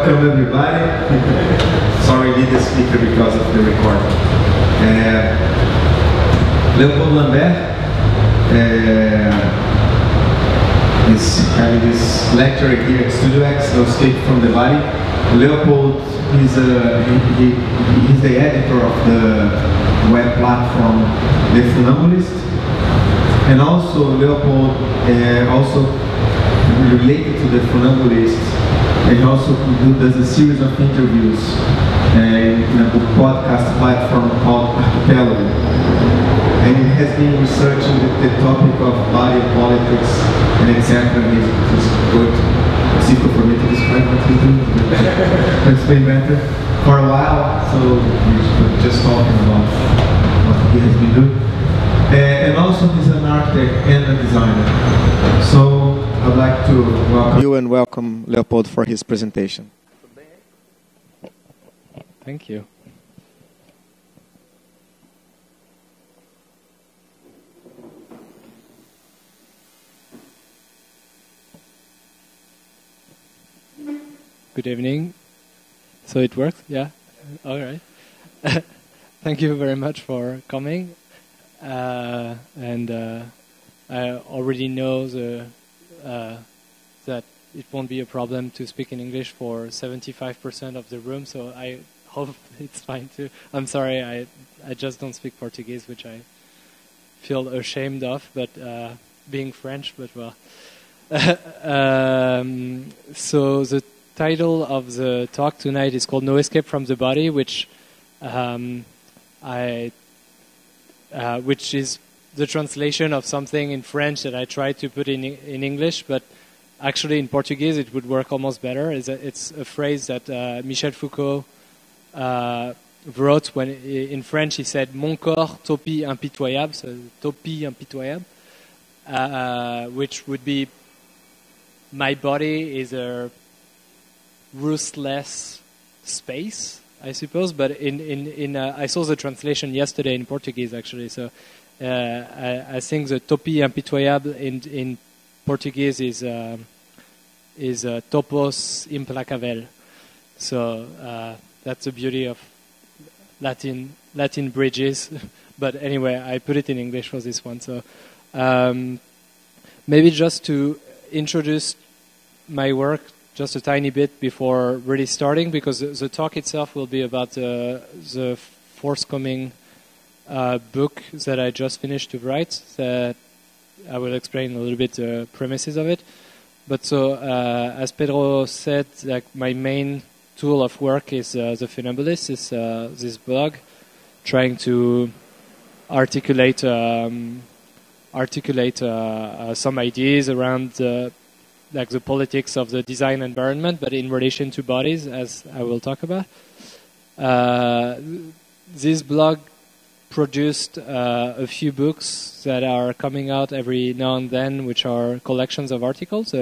Welcome everybody. Sorry, need the speaker because of the recording. Leopold Lambert is having this lecture here at Studio X, No Escape from the Body. Leopold is he's the editor of the web platform The Funambulist, and also Leopold also related to The Funambulist. He also does a series of interviews in a podcast platform called Archipelago. And he has been researching the topic of body politics and etc. He's good. It's difficult for me to describe what he's doing, to explain better. For a while, so we're just talking about what he has been doing. And also he's an architect and a designer. So I'd like to welcome you and welcome Leopold for his presentation. Thank you. Good evening. So it works? Yeah? All right. Thank you very much for coming. I already know that it won't be a problem to speak in English for 75% of the room, so I hope it's fine too. I'm sorry, I just don't speak Portuguese, which I feel ashamed of, but being French, but well. So the title of the talk tonight is called No Escape from the Body, which is the translation of something in French that I tried to put in English, but actually in Portuguese it would work almost better. It's a phrase that Michel Foucault wrote when in French he said "Mon corps topie impitoyable," so topie impitoyable, which would be my body is a ruthless space, I suppose. But in I saw the translation yesterday in Portuguese actually, so. I think the topie impitoyable in Portuguese is topos implacável. So that's the beauty of Latin bridges. But anyway, I put it in English for this one. So maybe just to introduce my work just a tiny bit before really starting, because the talk itself will be about the forthcoming book that I just finished to write, that I will explain a little bit the premises of it. But so, as Pedro said, like my main tool of work is The Funambulist, is this blog, trying to articulate some ideas around the politics of the design environment, but in relation to bodies, as I will talk about. This blog produced a few books that are coming out every now and then, which are collections of articles.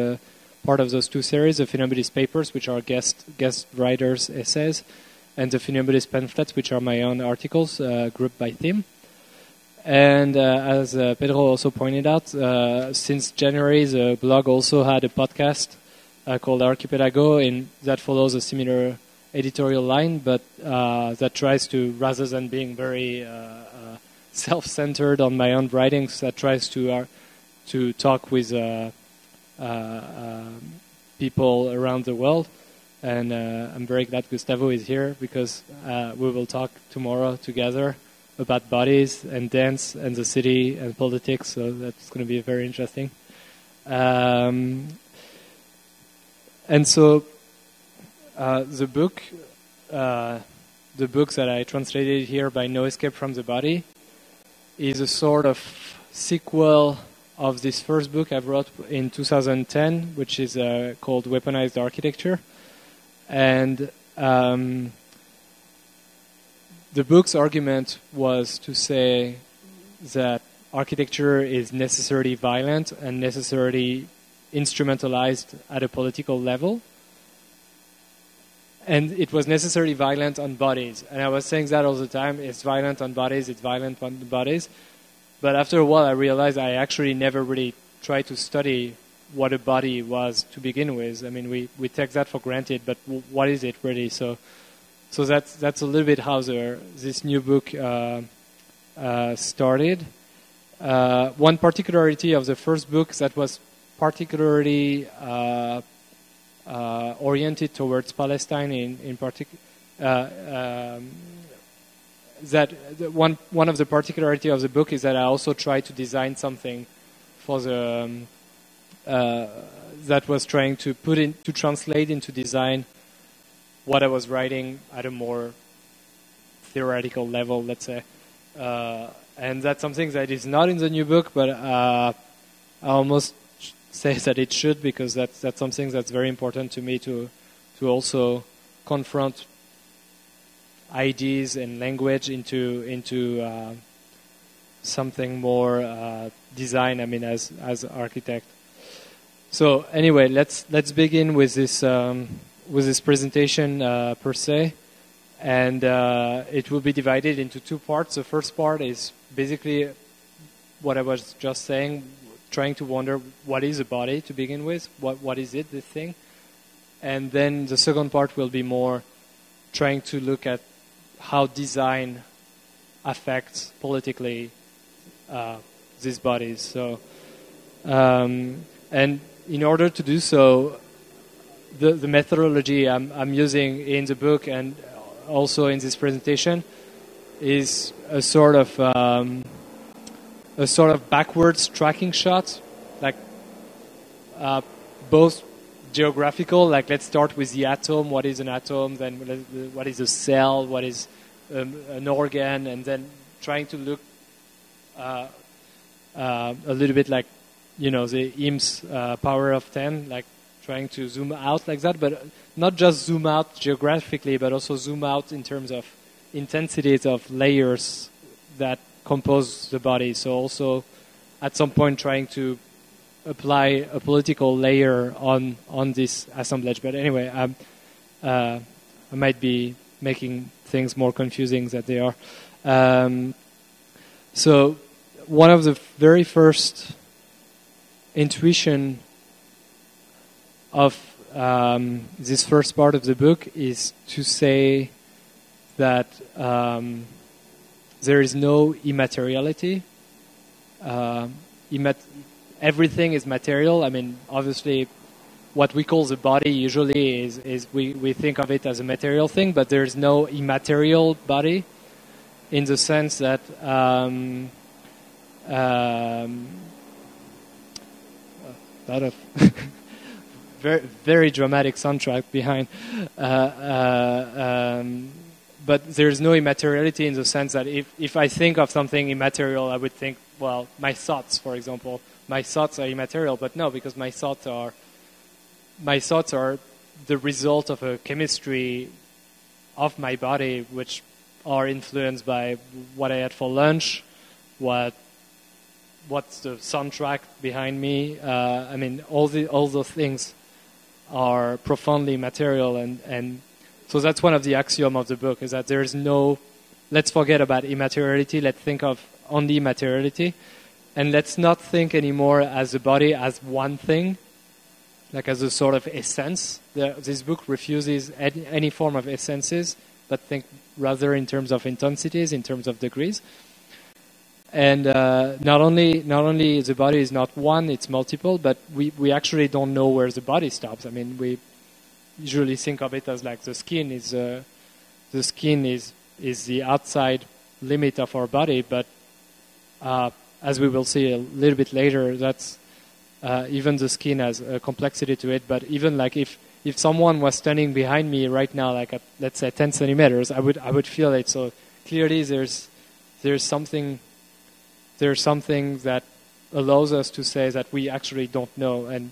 Part of those two series, the Funambulist Papers, which are guest writers' essays, and the Funambulist Pamphlets, which are my own articles, grouped by theme. And as Pedro also pointed out, since January, the blog also had a podcast called Archipelago, that follows a similar editorial line, but that tries to, rather than being very self-centered on my own writings, that tries to talk with people around the world. And I'm very glad Gustavo is here, because we will talk tomorrow together about bodies and dance and the city and politics, so that's going to be very interesting. And so the books that I translated here by No Escape from the Body is a sort of sequel of this first book I wrote in 2010, which is called Weaponized Architecture. And the book's argument was to say that architecture is necessarily violent and necessarily instrumentalized at a political level. And it was necessarily violent on bodies. And I was saying that all the time. It's violent on bodies, it's violent on bodies. But after a while, I realized I actually never really tried to study what a body was to begin with. I mean, we take that for granted, but what is it really? So that's a little bit how this new book started. One particularity of the first book that was particularly oriented towards Palestine in particular. That one of the particularity of the book is that I also tried to design something for the that was trying to translate into design what I was writing at a more theoretical level, let's say, and that's something that is not in the new book, but I almost say that it should, because that's something that's very important to me to also confront ideas and language into something more design. I mean, as architect. So anyway, let's begin with this presentation per se, and it will be divided into two parts. The first part is basically what I was just saying, trying to wonder what is a body to begin with, what is it, this thing, and then the second part will be more trying to look at how design affects politically these bodies. So, and in order to do so, the methodology I'm using in the book and also in this presentation is a sort of backwards tracking shot, like both geographical, like let's start with the atom, what is an atom, then what is a cell, what is an organ, and then trying to look a little bit like, the IMS power of 10, like trying to zoom out like that, but not just zoom out geographically, but also zoom out in terms of intensities of layers that compose the body. So also at some point trying to apply a political layer on this assemblage. But anyway, I might be making things more confusing than they are. So one of the very first intuition of this first part of the book is to say that there is no immateriality. Everything is material. I mean, obviously, what we call the body usually is we think of it as a material thing, but there is no immaterial body, in the sense that lot of very very dramatic soundtrack behind, but there's no immateriality in the sense that if I think of something immaterial, I would think, well, my thoughts, for example. My thoughts are immaterial, but no, because my thoughts are the result of a chemistry of my body, which are influenced by what I had for lunch, what's the soundtrack behind me. I mean, all those things are profoundly material, and so that's one of the axioms of the book, is that there is no. Let's forget about immateriality. Let's think of only materiality. And let's not think anymore as the body as one thing, like as a sort of essence. This book refuses any form of essences, but think rather in terms of intensities, in terms of degrees. And not only the body is not one, it's multiple, but we actually don't know where the body stops. I mean, we usually think of it as like the skin is the outside limit of our body, but as we will see a little bit later, that's even the skin has a complexity to it. But even like if someone was standing behind me right now, like at, let's say 10 centimeters, I would feel it. So clearly there's something that allows us to say that we actually don't know, and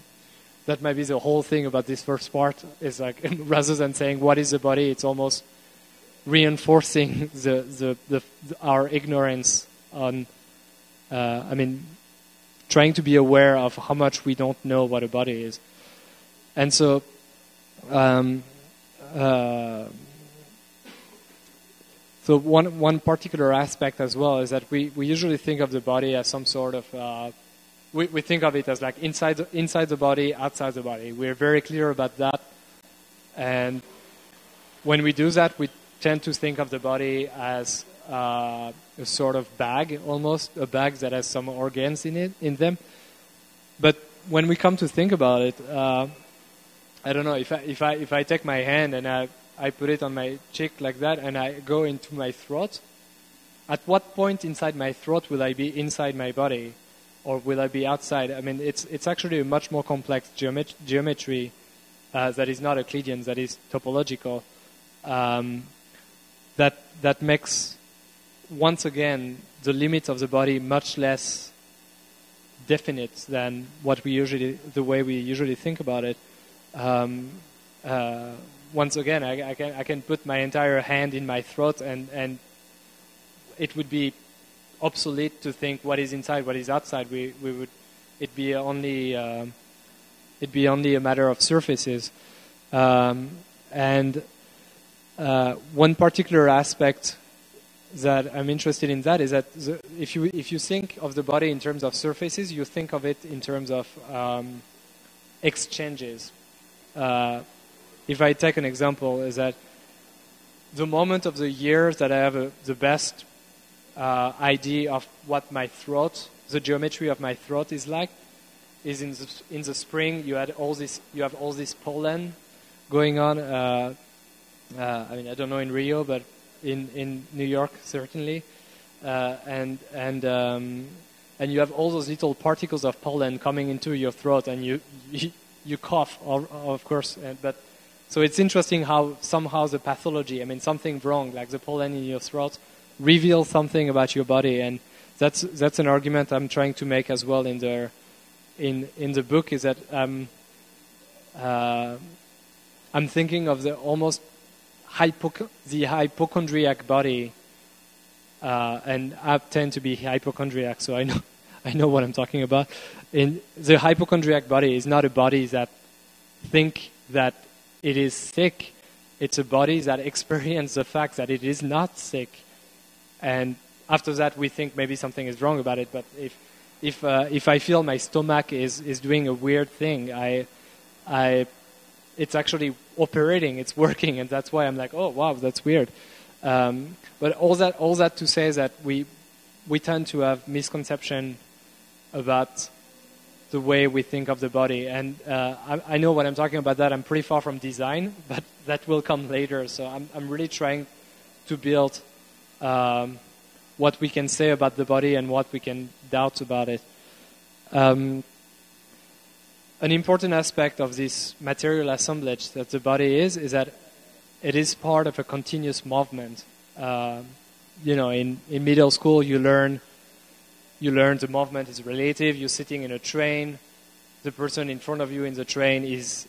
that might be the whole thing about this first part, is like rather than saying what is the body, it's almost reinforcing our ignorance on. Trying to be aware of how much we don't know what a body is. And so, so one particular aspect as well is that we usually think of the body as some sort of we think of it as like inside the body, outside the body. We're very clear about that. And when we do that, we tend to think of the body as a sort of bag, almost a bag that has some organs in them. But when we come to think about it, I don't know, if I take my hand and I put it on my cheek like that and I go into my throat, at what point inside my throat will I be inside my body, or will I be outside? I mean, it's actually a much more complex geometry that is not Euclidean, that is topological. That makes, once again, the limits of the body much less definite than the way we usually think about it. Once again, I can put my entire hand in my throat, and it would be obsolete to think what is inside, what is outside. It'd be only a matter of surfaces. And one particular aspect that I'm interested in that is that if you think of the body in terms of surfaces, you think of it in terms of exchanges. If I take an example, is that the moment of the year that I have the best idea of what my throat, the geometry of my throat is like, is in the spring. You have all this pollen going on. I mean, I don't know in Rio, but in New York certainly, and you have all those little particles of pollen coming into your throat, and you cough, of course. But so it's interesting how somehow the pathology, I mean, something wrong, like the pollen in your throat, reveals something about your body, and that's an argument I'm trying to make as well in the book. Is that I'm thinking of the almost the hypochondriac body, and I tend to be hypochondriac, so I know what I'm talking about. In the hypochondriac body is not a body that think that it is sick. It's a body that experiences the fact that it is not sick, and after that we think maybe something is wrong about it. But if I feel my stomach is doing a weird thing, it's actually operating, it's working, and that's why I'm like, oh wow, that's weird. But all that to say is that we tend to have misconception about the way we think of the body, and I know what I'm talking about. That I'm pretty far from design, but that will come later. So I'm really trying to build what we can say about the body and what we can doubt about it. An important aspect of this material assemblage that the body is that it is part of a continuous movement. In middle school you learn the movement is relative. You're sitting in a train. The person in front of you in the train is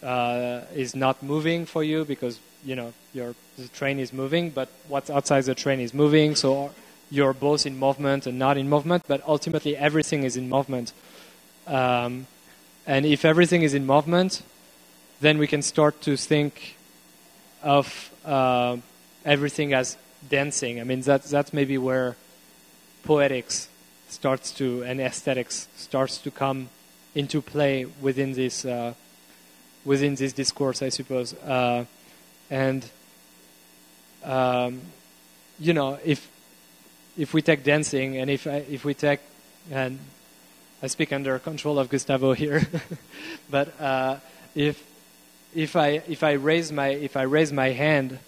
not moving for you because the train is moving, but what's outside the train is moving. So you're both in movement and not in movement, but ultimately everything is in movement. And if everything is in movement, then we can start to think of everything as dancing. I mean, that's maybe where poetics and aesthetics starts to come into play within this discourse, I suppose. If we take dancing, and if we take, and I speak under control of Gustavo here, but if I raise my hand,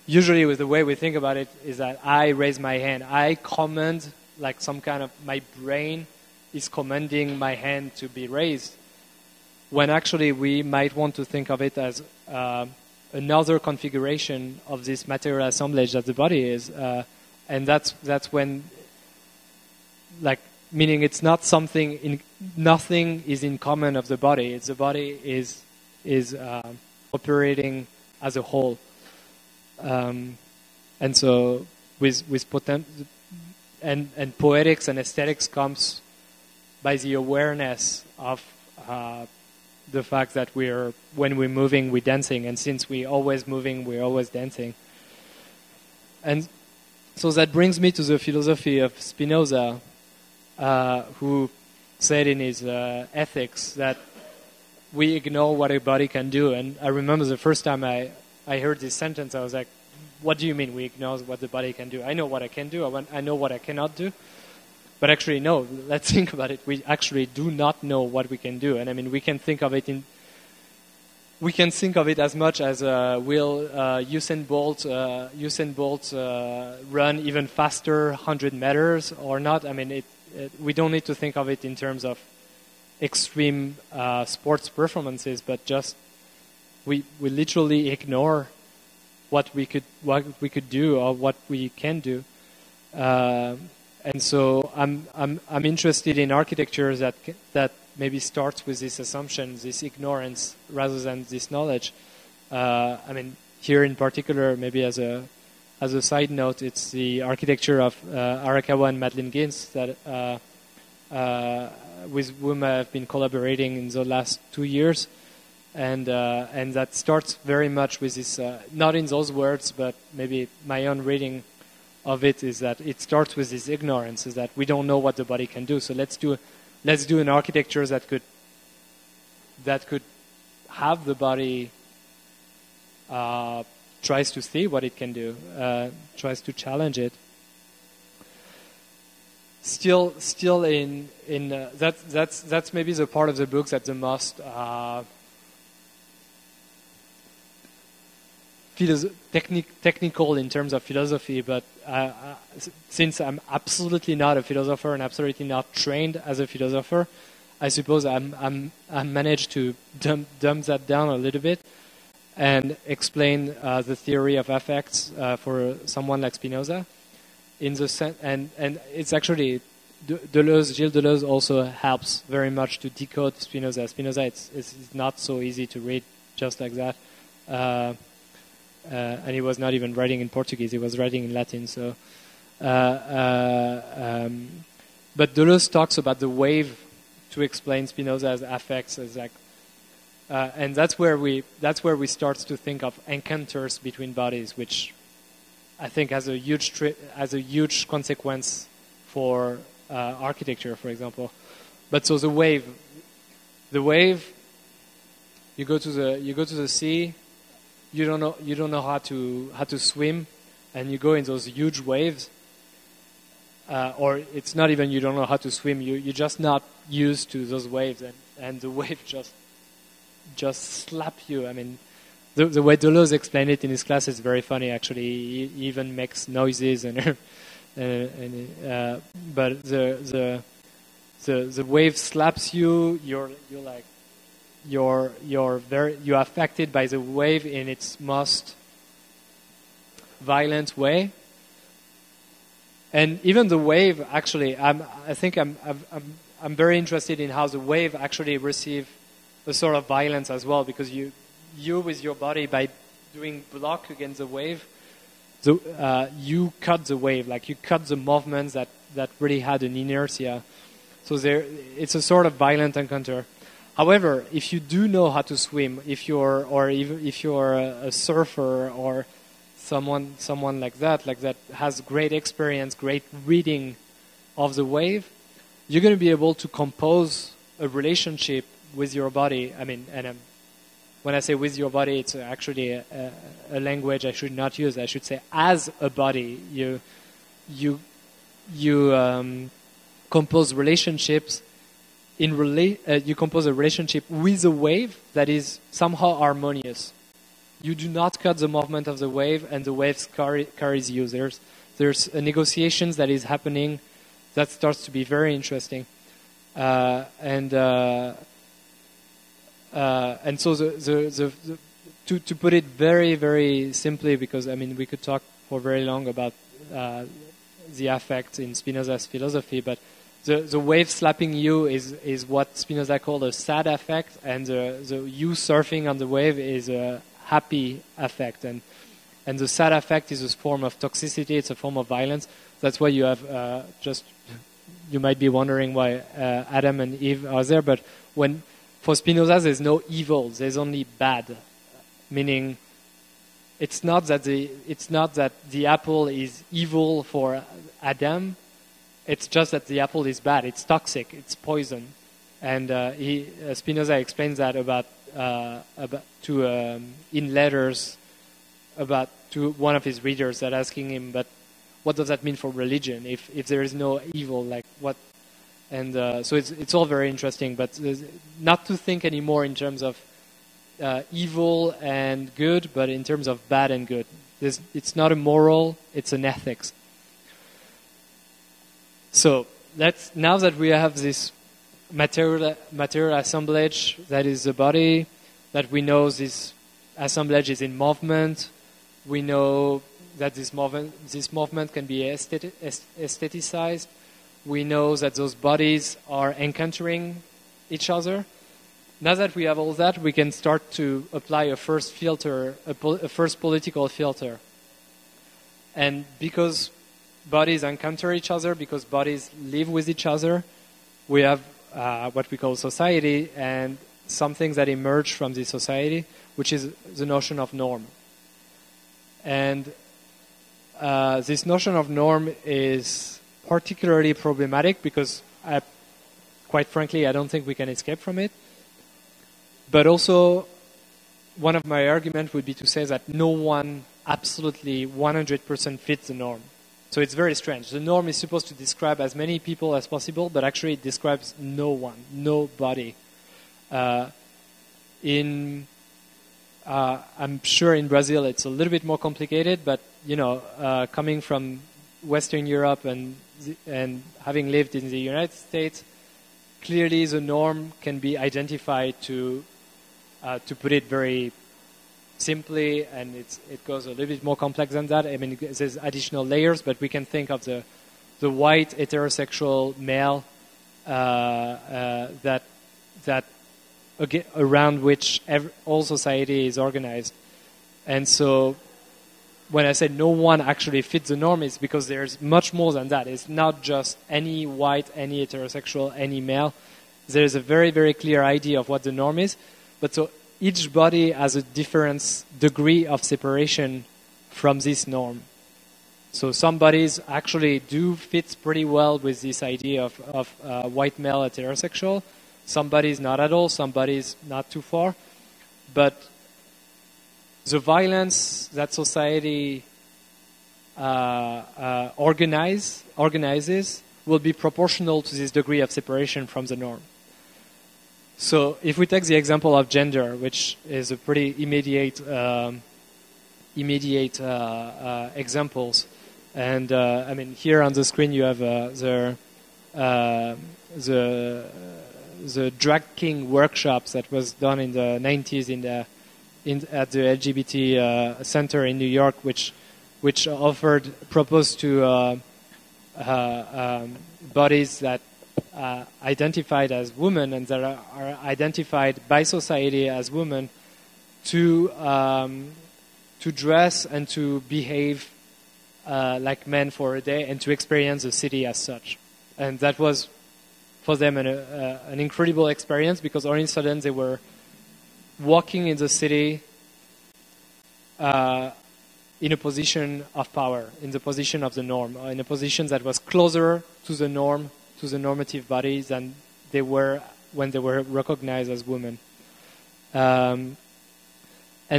usually with the way we think about it is that I raise my hand. I command, like some kind of, my brain is commanding my hand to be raised, when actually we might want to think of it as another configuration of this material assemblage that the body is, and that's when, like, meaning it's not nothing is in common of the body. It's the body is operating as a whole. And so with and poetics and aesthetics comes by the awareness of the fact that when we're moving, we're dancing, and since we're always moving, we're always dancing. And so that brings me to the philosophy of Spinoza, who said in his ethics that we ignore what a body can do. And I remember the first time I heard this sentence, I was like, what do you mean we ignore what the body can do? I know what I can do, I know what I cannot do. But actually, no, let's think about it. We actually do not know what we can do. And I mean, we can think of it as much as will Usain Bolt run even faster 100 meters or not? I mean, we don't need to think of it in terms of extreme sports performances, but just we literally ignore what we could do or what we can do. And so I'm interested in architectures that maybe starts with this assumption, this ignorance, rather than this knowledge. I mean, here in particular, maybe as a side note, it's the architecture of Arakawa and Madeleine Gins that with whom I've been collaborating in the last 2 years, and that starts very much with this, not in those words, but maybe my own reading of it is that it starts with this ignorance, is that we don't know what the body can do. So let's do an architecture that could have the body tries to see what it can do, tries to challenge it. Still in that's maybe the part of the book that's the most technical in terms of philosophy, but since I'm absolutely not a philosopher and absolutely not trained as a philosopher, I suppose I managed to dumb that down a little bit and explain the theory of affects for someone like Spinoza. And it's actually Gilles Deleuze also helps very much to decode Spinoza. Spinoza, it's not so easy to read just like that. And he was not even writing in Portuguese; he was writing in Latin. So, but Deleuze talks about the wave to explain Spinoza's affects as like, and that's where we start to think of encounters between bodies, which I think has a huge consequence for architecture, for example. But so the wave, you go to the sea. You don't know how to swim, and you go in those huge waves. Or it's not even you don't know how to swim. You're just not used to those waves, and the wave just slap you. I mean, the way Deleuze explained it in his class is very funny. Actually, he even makes noises but the wave slaps you. You're like. You're affected by the wave in its most violent way, and even the wave. Actually, I'm very interested in how the wave actually receive a sort of violence as well, because you with your body, by doing block against the wave, you cut the wave, like you cut the movements that really had an inertia. So it's a sort of violent encounter. However, if you do know how to swim, if you're a surfer or someone like that has great experience, great reading of the wave, you're going to be able to compose a relationship with your body. I mean, and when I say with your body, it's actually a language I should not use. I should say as a body. You compose relationships. You compose a relationship with a wave that is somehow harmonious. You do not cut the movement of the wave, and the wave carries you. There's a negotiations that is happening that starts to be very interesting, and so to put it very, very simply, because I mean we could talk for very long about the affect in Spinoza's philosophy, but the wave slapping you is what Spinoza called a sad affect, and the you surfing on the wave is a happy affect, and the sad affect is a form of toxicity. It's a form of violence. That's why you have you might be wondering why Adam and Eve are there, but for Spinoza there's no evil, there's only bad, meaning it's not that the apple is evil for Adam. It's just that the apple is bad. It's toxic. It's poison. And Spinoza explains that in letters to one of his readers, that asking him, but what does that mean for religion? If there is no evil, like what? And so it's all very interesting, but not to think anymore in terms of evil and good, but in terms of bad and good. It's not a moral; it's an ethics. So now that we have this material assemblage that is the body, that we know this assemblage is in movement, we know that this movement can be aestheticized, we know that those bodies are encountering each other. Now that we have all that, we can start to apply a first filter, a first political filter. And because bodies encounter each other, because bodies live with each other, we have what we call society, and some things that emerge from this society, which is the notion of norm. And this notion of norm is particularly problematic because, quite frankly, I don't think we can escape from it. But also, one of my arguments would be to say that no one absolutely 100% fits the norm. So it's very strange. The norm is supposed to describe as many people as possible, but actually it describes no one, nobody. I'm sure in Brazil it's a little bit more complicated, but coming from Western Europe and having lived in the United States, clearly the norm can be identified to put it very simply, and it goes a little bit more complex than that. I mean, there's additional layers, but we can think of the white heterosexual male that around which all society is organized. And so when I say no one actually fits the norm, it's because there's much more than that. It's not just any white, any heterosexual, any male. There's a very, very clear idea of what the norm is. But so each body has a different degree of separation from this norm. So some bodies actually do fit pretty well with this idea of white male heterosexual. Some bodies not at all, some bodies not too far. But the violence that society organizes will be proportional to this degree of separation from the norm. So if we take the example of gender, which is a pretty immediate examples, and I mean here on the screen you have the drag king workshops that was done in the 90s at the LGBT center in New York, which proposed to bodies that identified as women and that are identified by society as women to dress and to behave like men for a day and to experience the city as such. And that was for them an incredible experience, because all of a sudden they were walking in the city in a position of power, in the position of the norm, in a position that was closer to the norm, to the normative body, than they were when they were recognized as women. And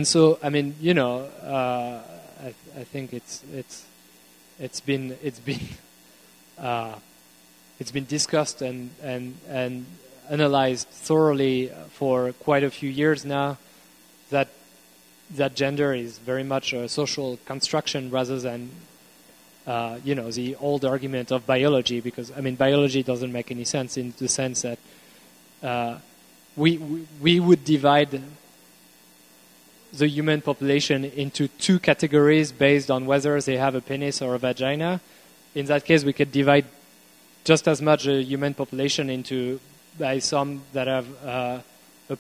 so, I mean, I think it's been discussed and analyzed thoroughly for quite a few years now, that gender is very much a social construction rather than the old argument of biology, because I mean biology doesn't make any sense in the sense that we would divide the human population into two categories based on whether they have a penis or a vagina. In that case, we could divide just as much a human population into by some that have a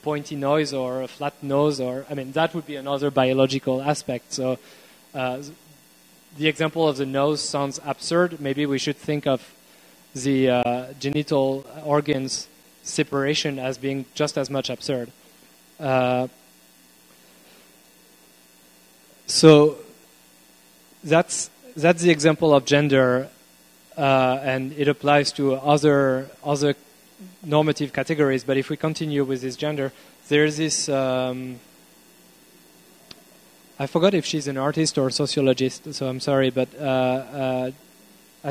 pointy nose or a flat nose, or I mean that would be another biological aspect. So the example of the nose sounds absurd. Maybe we should think of the genital organs separation as being just as much absurd. So that's the example of gender. and it applies to other normative categories. But if we continue with this gender, there's this. I forgot if she's an artist or a sociologist, so I'm sorry, but I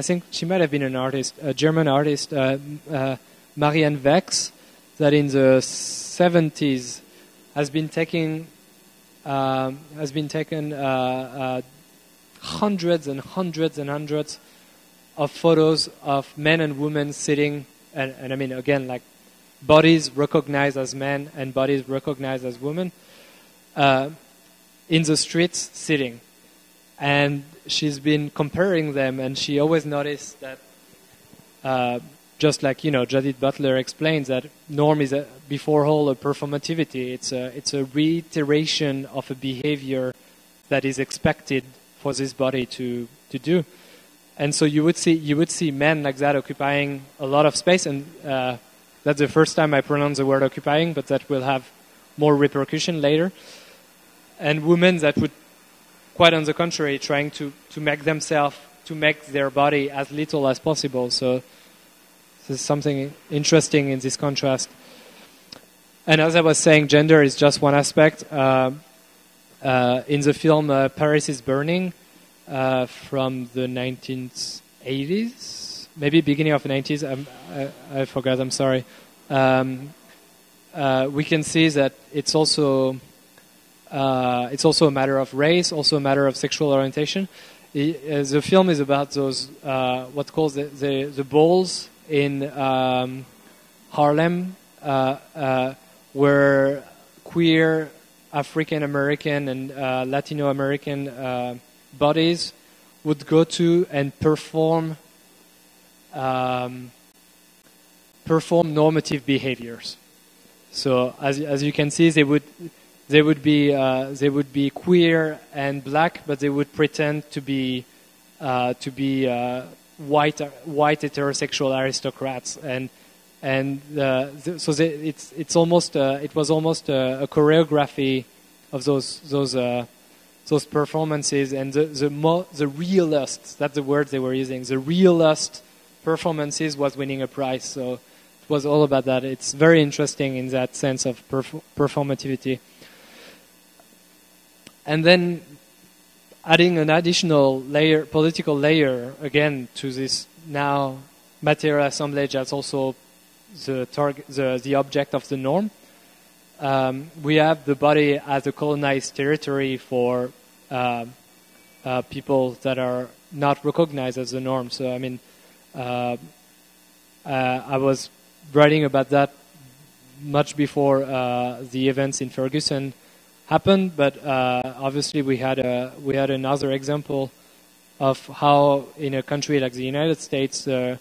think she might have been an artist, a German artist, Marianne Wex, that in the 70s has been taken hundreds and hundreds and hundreds of photos of men and women sitting, and I mean again like bodies recognized as men and bodies recognized as women. In the streets sitting, and she's been comparing them, and she always noticed that just like Judith Butler explains, that norm is before all a performativity. It's a reiteration of a behavior that is expected for this body to do, and so you would see men like that occupying a lot of space, and that's the first time I pronounce the word occupying, but that will have more repercussion later. And women that would, quite on the contrary, trying to make their body as little as possible. So there's something interesting in this contrast. And as I was saying, gender is just one aspect. In the film Paris is Burning from the 1980s, maybe beginning of the 90s, I forgot, I'm sorry. We can see that it's also a matter of race, also a matter of sexual orientation. The film is about those what's called the balls in Harlem, where queer African American and Latino American bodies would go to and perform normative behaviors. So as you can see, they would be queer and black, but they would pretend to be white heterosexual aristocrats, and so it was almost a choreography of those performances, and the realist, that's the word they were using, the realist performances was winning a prize. So it was all about that. It's very interesting in that sense of performativity. And then adding an additional layer, political layer, again, to this now material assemblage that's also the object of the norm. We have the body as a colonized territory for people that are not recognized as the norm. So, I mean, I was writing about that much before the events in Ferguson happened, but obviously we had another example of how in a country like the United States the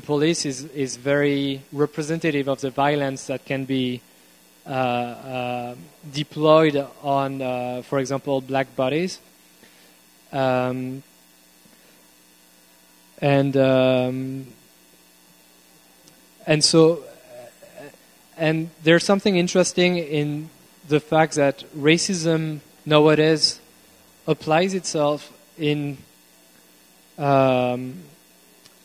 police is very representative of the violence that can be deployed on, for example, black bodies, and there's something interesting in the fact that racism nowadays applies itself in.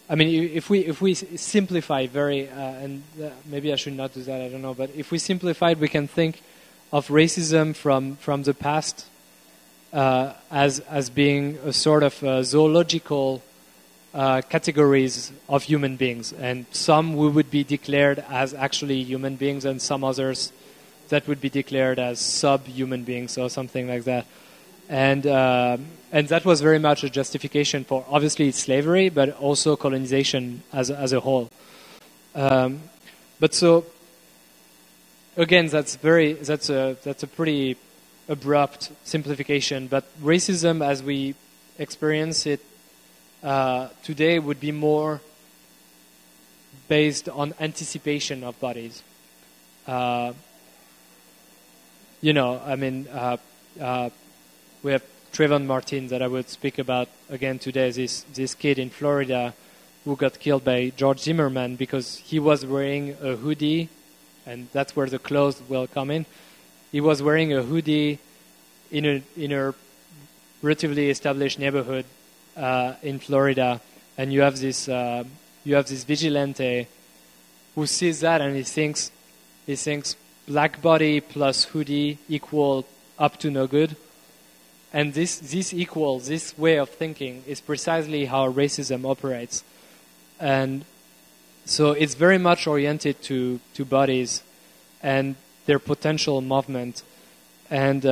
I mean, if we simplify very, and maybe I should not do that, I don't know, but if we simplify it, we can think of racism from the past as being a sort of zoological categories of human beings, and some would be declared as actually human beings, and some others that would be declared as sub-human beings or something like that. And that was very much a justification for obviously slavery, but also colonization as a whole. But so again, that's a pretty abrupt simplification. But racism, as we experience it today, would be more based on anticipation of bodies. I mean. We have Trayvon Martin that I would speak about again today, this kid in Florida who got killed by George Zimmerman because he was wearing a hoodie, and that's where the clothes will come in. He was wearing a hoodie in a relatively established neighborhood in Florida and you have this vigilante who sees that and he thinks black body plus hoodie equal up to no good. And this way of thinking is precisely how racism operates. And so it's very much oriented to bodies and their potential movement. And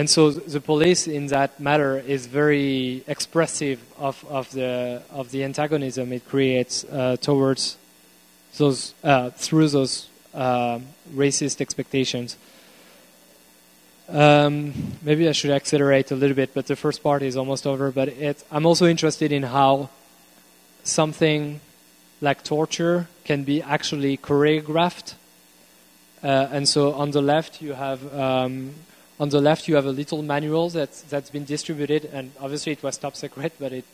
so the police in that matter is very expressive of the antagonism it creates towards those through those racist expectations. Maybe I should accelerate a little bit, but the first part is almost over. But I'm also interested in how something like torture can be actually choreographed. And so on the left you have a little manual that's been distributed, and obviously it was top secret, but it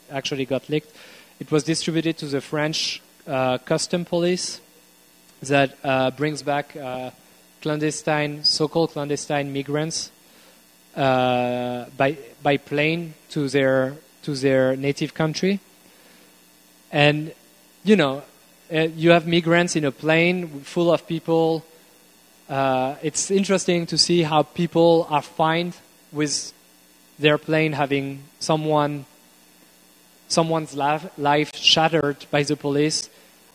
actually got leaked. It was distributed to the French custom police that brings back so-called clandestine migrants by plane to their native country. And you have migrants in a plane full of people. It's interesting to see how people are fine with their plane having someone's life shattered by the police,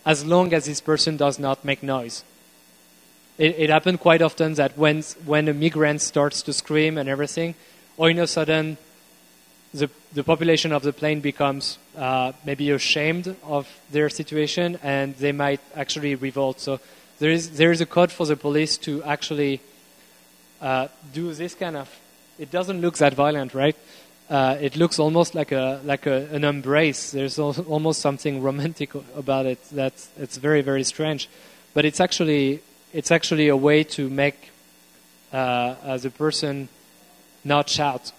as long as this person does not make noise. It happened quite often that when a migrant starts to scream and everything, all of a sudden the population of the plane becomes maybe ashamed of their situation, and they might actually revolt. So there is a code for the police to actually do this kind of. It doesn't look that violent, right? It looks almost like an embrace. There's almost something romantic about it. It's very, very strange, but it's actually a way to make the person not shout.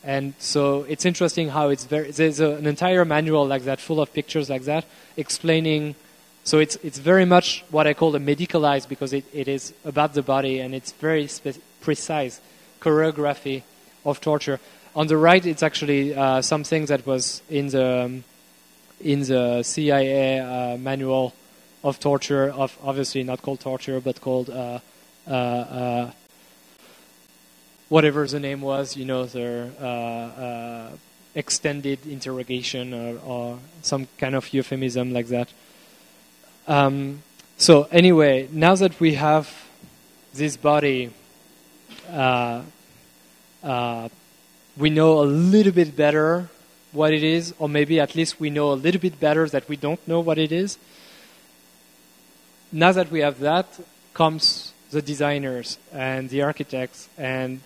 And so it's interesting how there's an entire manual like that, full of pictures like that, explaining. So it's very much what I call a medicalized, because it is about the body, and it's very precise choreography of torture. On the right, it's actually something that was in the CIA manual of torture, of obviously not called torture, but called whatever the name was, their extended interrogation or some kind of euphemism like that. So anyway, now that we have this body, we know a little bit better what it is, or maybe at least we know a little bit better that we don't know what it is. Now that we have that, comes the designers and the architects. And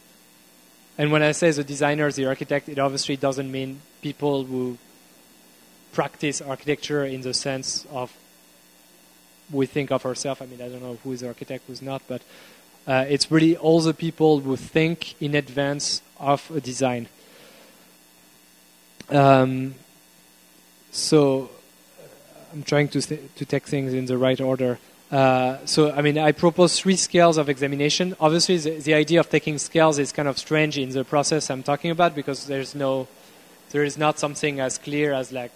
when I say the designers, the architect, it obviously doesn't mean people who practice architecture in the sense of we think of ourselves. I mean, I don't know who is the architect, who's not, but it's really all the people who think in advance of a design. So I'm trying to take things in the right order. So, I mean, I propose 3 scales of examination. Obviously, the idea of taking scales is kind of strange in the process I'm talking about, because there is not something as clear as like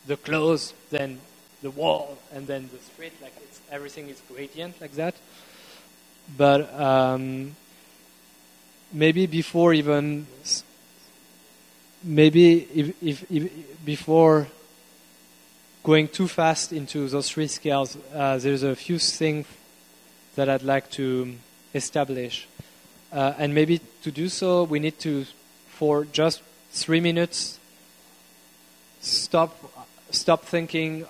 the clothes, then the wall, and then the street. Like everything is gradient like that. But maybe before even, before going too fast into those 3 scales, there's a few things that I'd like to establish. And maybe to do so, we need to, for just 3 minutes, stop thinking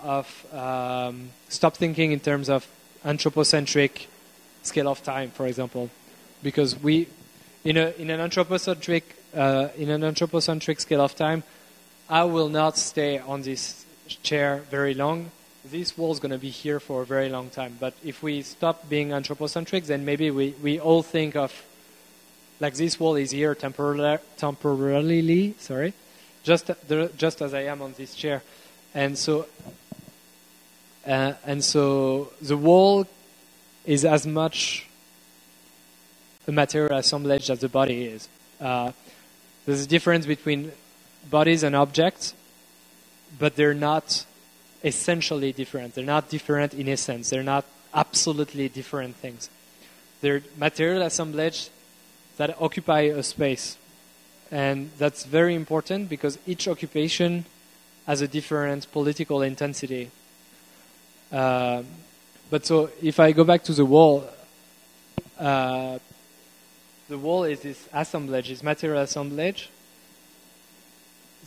in terms of anthropocentric scale of time, for example, because we, in an anthropocentric scale of time, I will not stay on this chair very long. This wall is going to be here for a very long time. But if we stop being anthropocentric, then maybe we all think of like this wall is here temporarily. Sorry, just as I am on this chair, and so the wall is as much a material assemblage as the body is. There's a difference between bodies and objects, but they're not essentially different. They're not different in essence. They're not absolutely different things. They're material assemblages that occupy a space. And that's very important because each occupation has a different political intensity. But so if I go back to the wall is this assemblage, this material assemblage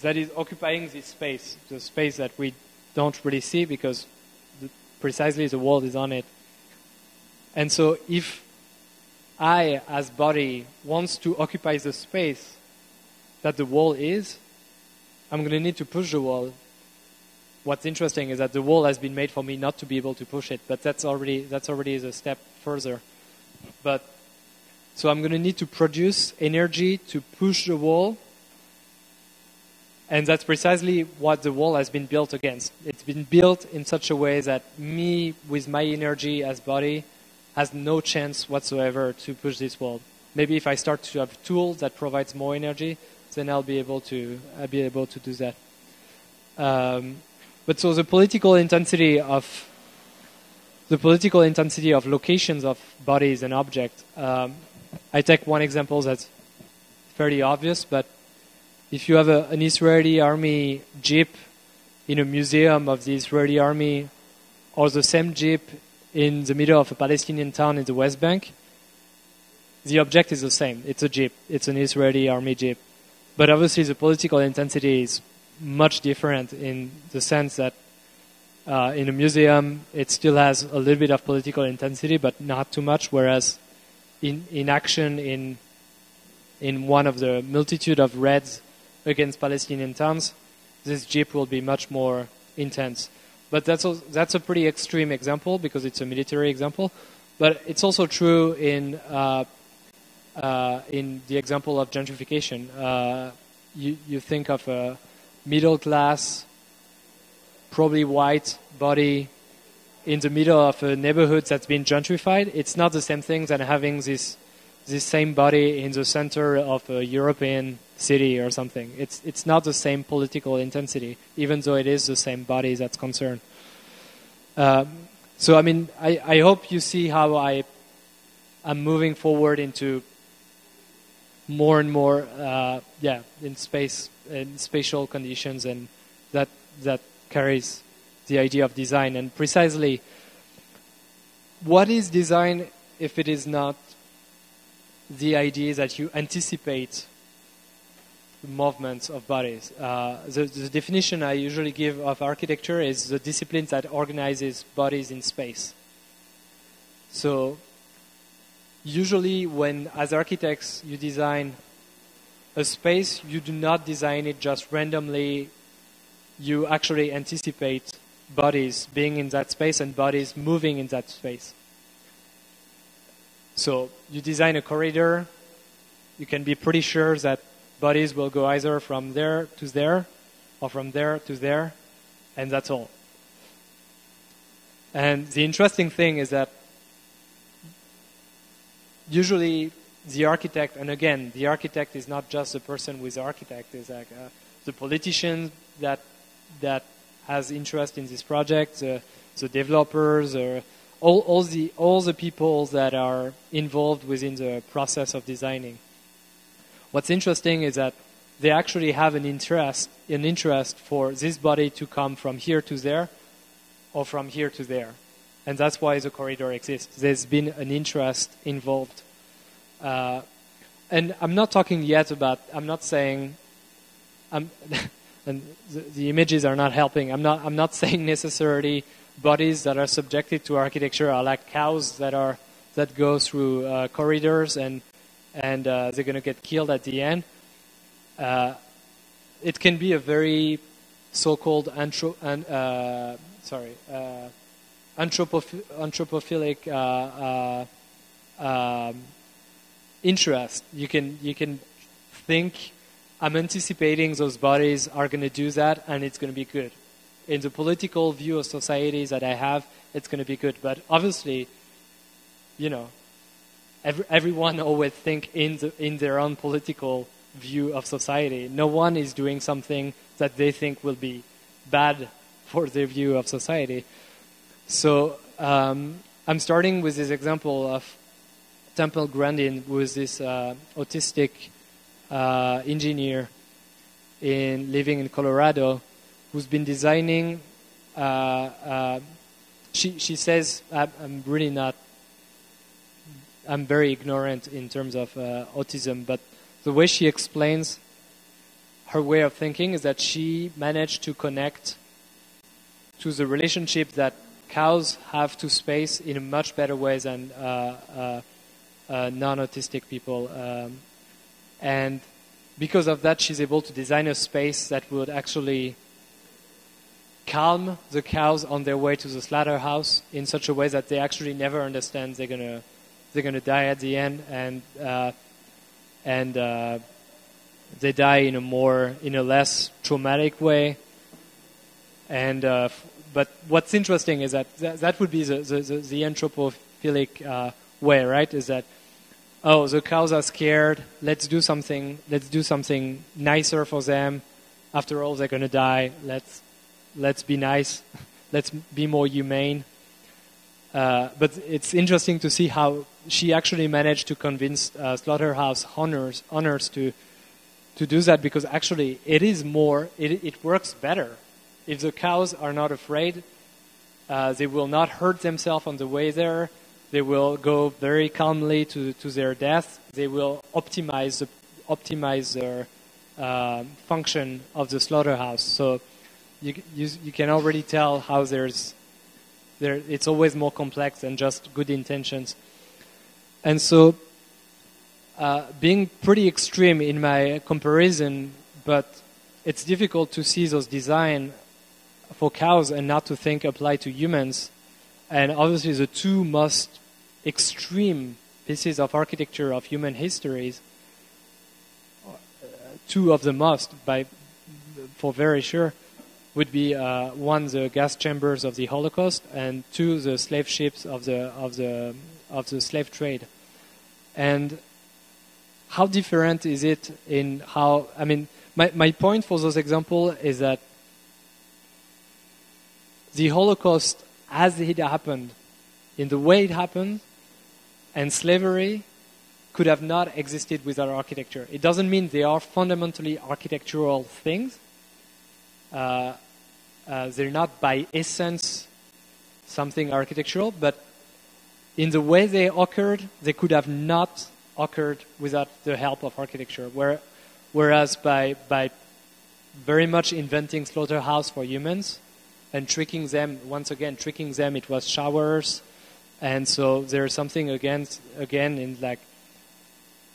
that is occupying this space, the space that we don't really see because precisely the wall is on it. And so if I, as body, wants to occupy the space that the wall is, I'm going to need to push the wall. What's interesting is that the wall has been made for me not to be able to push it, but that's already the step further. But so I'm going to need to produce energy to push the wall, and that's precisely what the wall has been built against. It's been built in such a way that me, with my energy as body, has no chance whatsoever to push this wall. Maybe if I start to have tools that provides more energy, then I'll be able to do that. But so the political intensity of locations of bodies and objects. I take one example that's fairly obvious, but if you have an Israeli army jeep in a museum of the Israeli army, or the same jeep in the middle of a Palestinian town in the West Bank, the object is the same. It's a jeep. It's an Israeli army jeep. But obviously the political intensity is much different in the sense that in a museum it still has a little bit of political intensity, but not too much, whereas in action in one of the multitude of raids against Palestinian towns, this jeep will be much more intense. But that's a pretty extreme example because it's a military example. But it's also true in the example of gentrification. You think of a middle class, probably white body in the middle of a neighborhood that's been gentrified. It's not the same thing than having this same body in the center of a European city or something. It's not the same political intensity, even though it is the same body that's concerned. So I mean, I hope you see how I'm moving forward into more and more, in space, in spatial conditions, and that carries the idea of design. And precisely, what is design if it is not the idea that you anticipate the movements of bodies? The definition I usually give of architecture is the discipline that organizes bodies in space. So usually when, as architects, you design a space, you do not design it just randomly. You actually anticipate bodies being in that space and bodies moving in that space. So you design a corridor, you can be pretty sure that bodies will go either from there to there or from there to there, and that's all. And the interesting thing is that usually the architect, and again, the architect is not just the person who is the architect, it's like the politician that has interest in this project, the developers, or all the people that are involved within the process of designing. What's interesting is that they actually have an interest for this body to come from here to there, or from here to there, and that's why the corridor exists. There's been an interest involved, and I'm not talking yet about. I'm not saying. And the images are not helping. I'm not saying necessarily bodies that are subjected to architecture are like cows that go through corridors and they're going to get killed at the end. It can be a very so-called anthropophilic interest. You can think, I'm anticipating those bodies are going to do that, and it's going to be good. In the political view of societies that I have, it's going to be good. But obviously, everyone always think in their own political view of society. No one is doing something that they think will be bad for their view of society. So I'm starting with this example of Temple Grandin, who is this autistic engineer living in Colorado, who's been designing. She says, I'm very ignorant in terms of autism, but the way she explains her way of thinking is that she managed to connect to the relationship that cows have to space in a much better way than non-autistic people. And because of that, she's able to design a space that would actually calm the cows on their way to the slaughterhouse in such a way that they actually never understand they're gonna die at the end, and they die in a less traumatic way. And but what's interesting is that would be the anthropophilic way, right? Is that, oh, the cows are scared. Let's do something nicer for them. After all, they're gonna die. Let's be nice. Let's be more humane. But it's interesting to see how she actually managed to convince slaughterhouse owners to do that, because actually it works better. If the cows are not afraid, they will not hurt themselves on the way there. They will go very calmly to their death. They will optimize their function of the slaughterhouse. So you can already tell how it's always more complex than just good intentions. And so being pretty extreme in my comparison, but it's difficult to see those design for cows and not to think apply to humans. And obviously the two most extreme pieces of architecture of human histories, two of the most, for very sure, would be one, the gas chambers of the Holocaust, and two, the slave ships of the slave trade. And how different is it in how? I mean, my point for those examples is that the Holocaust, as it happened, in the way it happened, and slavery could have not existed without architecture. It doesn't mean they are fundamentally architectural things. They're not by essence something architectural, but in the way they occurred, they could have not occurred without the help of architecture. Whereas by very much inventing slaughterhouse for humans and tricking them, it was showers. And so there's something again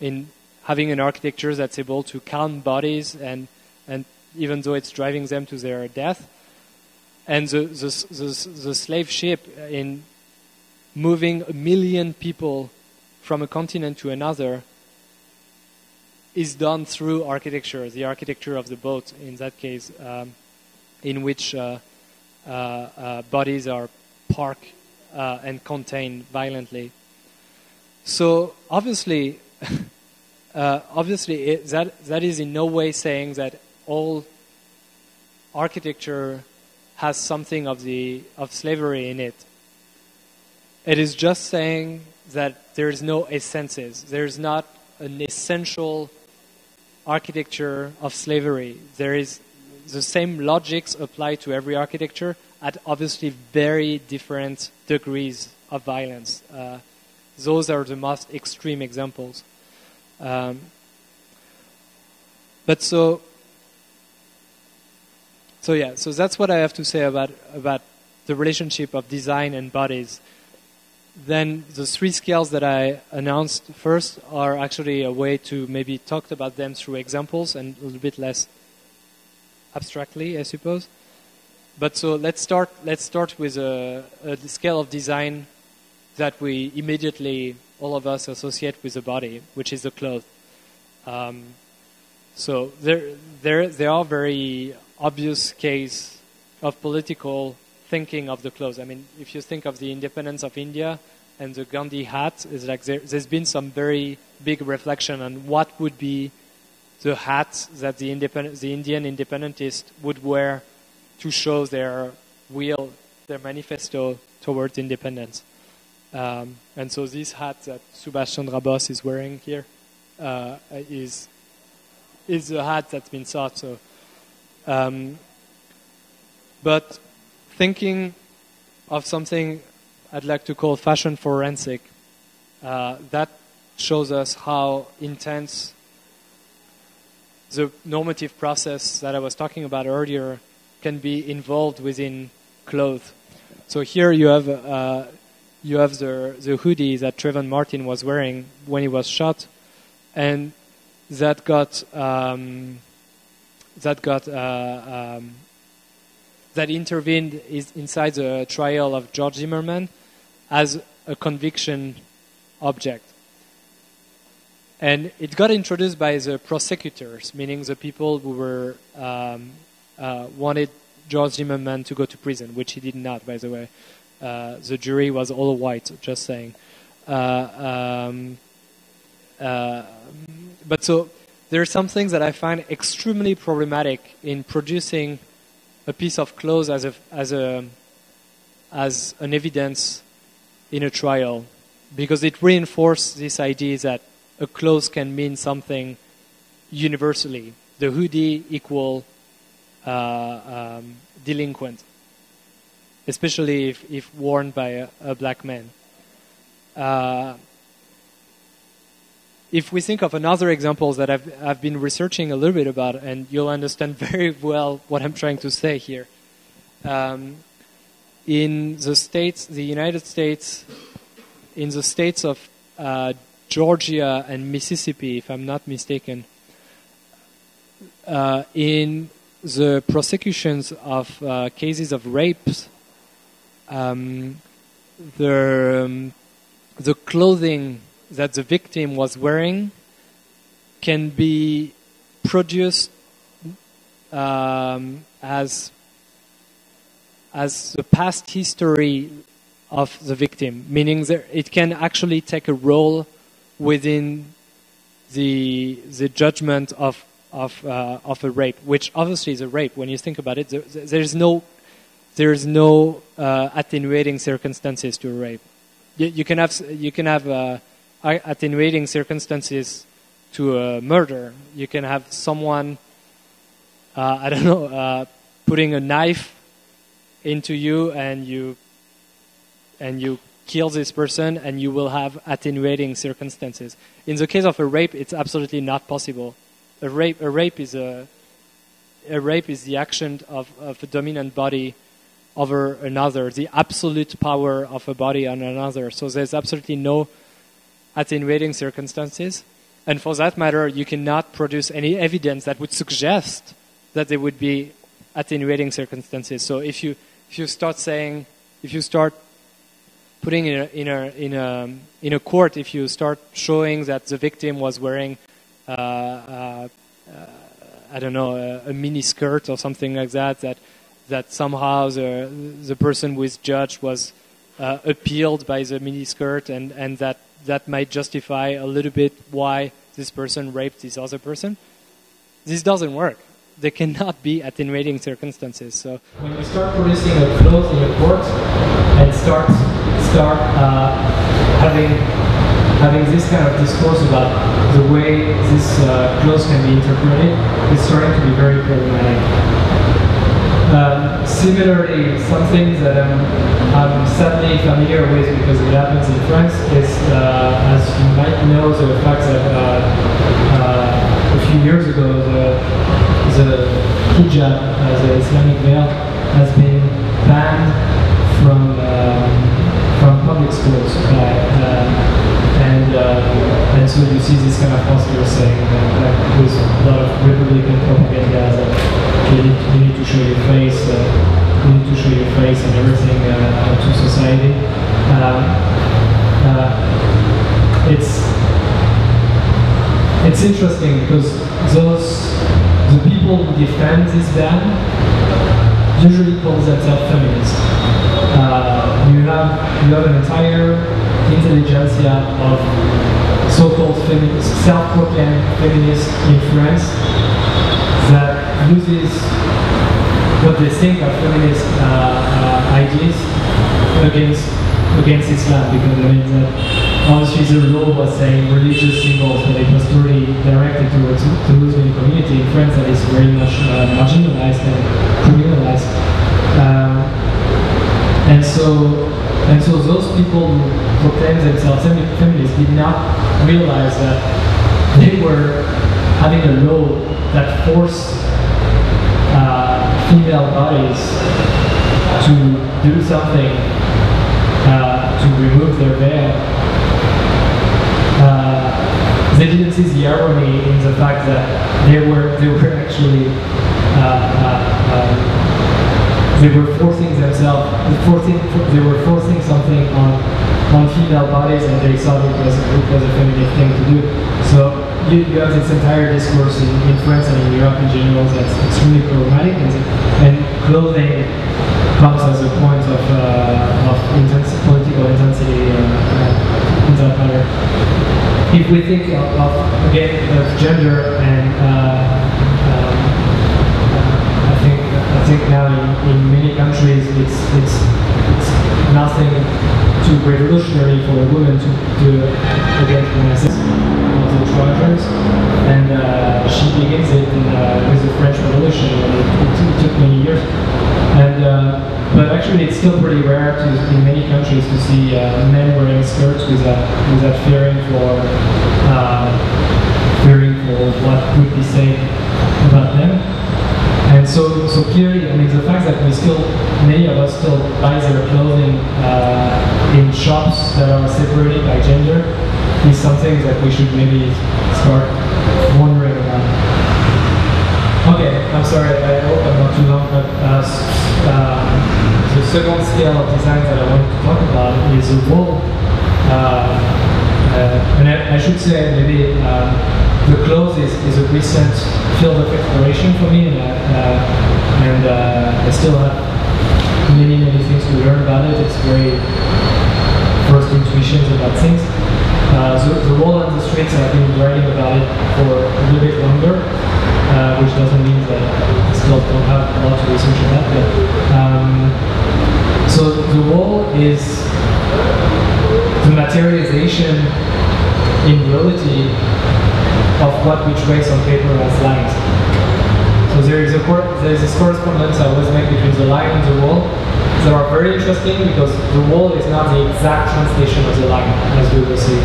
in having an architecture that's able to calm bodies and even though it's driving them to their death. And the slave ship in moving 1 million people from a continent to another is done through architecture, the architecture of the boat in that case, in which bodies are parked and contained violently. So obviously, that is in no way saying that all architecture has something of slavery in it. It is just saying that there is no essences. There is not an essential architecture of slavery. There is the same logics apply to every architecture at obviously very different degrees of violence. Those are the most extreme examples. So that's what I have to say about the relationship of design and bodies. Then the 3 scales that I announced first are actually a way to maybe talk about them through examples and a little bit less abstractly, I suppose. But so let's start with a scale of design that we immediately, all of us, associate with the body, which is the cloth. So there are very obvious case of political thinking of the clothes. I mean, if you think of the independence of India and the Gandhi hat, it's like there's been some very big reflection on what would be the hat that the Indian independentists would wear to show their manifesto towards independence. And so this hat that Subhash Chandra Bose is wearing here is the hat that's been sought. So, but thinking of something I'd like to call fashion forensic, that shows us how intense the normative process that I was talking about earlier can be involved within clothes. So here you have the hoodie that Trayvon Martin was wearing when he was shot, and that intervened inside the trial of George Zimmerman as a conviction object. And it got introduced by the prosecutors, meaning the people who were wanted George Zimmerman to go to prison, which he did not, by the way. The jury was all white, just saying. But so there are some things that I find extremely problematic in producing a piece of clothes as an evidence in a trial, because it reinforces this idea that a clothes can mean something universally. The hoodie equal delinquent, especially if worn by a black man. If we think of another example that I've been researching a little bit about, and you'll understand very well what I'm trying to say here. In the States, the United States, in the states of Georgia and Mississippi, if I'm not mistaken, in the prosecutions of cases of rapes, the clothing that the victim was wearing can be produced as the past history of the victim, meaning that it can actually take a role within the judgment of a rape, which obviously is a rape. When you think about it, there's no attenuating circumstances to a rape. You can have attenuating circumstances to a murder. You can have someone, putting a knife into you, and you kill this person, and you will have attenuating circumstances. In the case of a rape, it's absolutely not possible. A rape is the action of a dominant body over another, the absolute power of a body on another. So there's absolutely no attenuating circumstances. And for that matter, you cannot produce any evidence that would suggest that there would be attenuating circumstances. So if you start putting in a court, if you start showing that the victim was wearing a mini skirt or something like that somehow the person who is judged was appealed by the mini skirt, and that might justify a little bit why this person raped this other person. This doesn't work. There cannot be attenuating circumstances. So when you start producing a clothes in a court and start having this kind of discourse about the way this clothes can be interpreted, it's starting to be very problematic. Similarly, something that I'm sadly familiar with because it happens in France is, as you might know, the fact that a few years ago the hijab, the Islamic veil, has been banned from public schools, and so you see this kind of poster saying with a lot of Republican propaganda that you need to show your face, and everything to society. It's interesting because the people who defend this ban usually call themselves feminists. You have an entire intelligentsia of so-called self-proclaimed feminist in France that uses what they think are feminist ideas against Islam, because I mean that obviously the law was saying religious symbols, but it was totally directed towards the Muslim community in France that is very much marginalized and criminalized. And so those people who proclaim themselves feminists did not realize that they were having a law that forced female bodies to do something to remove their veil. They didn't see the irony in the fact that they were actually they were forcing themselves, they were forcing something on female bodies, and they thought it was a feminine thing to do. So you have this entire discourse in France and in Europe in general that's extremely problematic, and clothing comes as a point of political intensity in that matter. If we think again of gender, and I think now in many countries it's nothing too revolutionary for a woman to again when I say the drivers, and she begins it with the French Revolution. It took many years, and but actually it's still pretty rare in many countries to see men wearing skirts without fearing for what would be said about them. And so clearly, I mean, the fact that many of us still buy their clothing in shops that are separated by gender is something that we should maybe start wondering about. Okay, I'm sorry, I hope I'm not too long, but the second scale of design that I want to talk about is the wall. And I should say maybe the clothes is a recent field of exploration for me, and I still have many things to learn about it. It's very first intuitions about things. The wall on the streets, I've been writing about it for a little bit longer, which doesn't mean that I still don't have a lot to research about. But so the wall is the materialization in reality of what we trace on paper as lines. So there's this correspondence I always make between the line and the wall that are very interesting, because the wall is not the exact translation of the line, as we will see.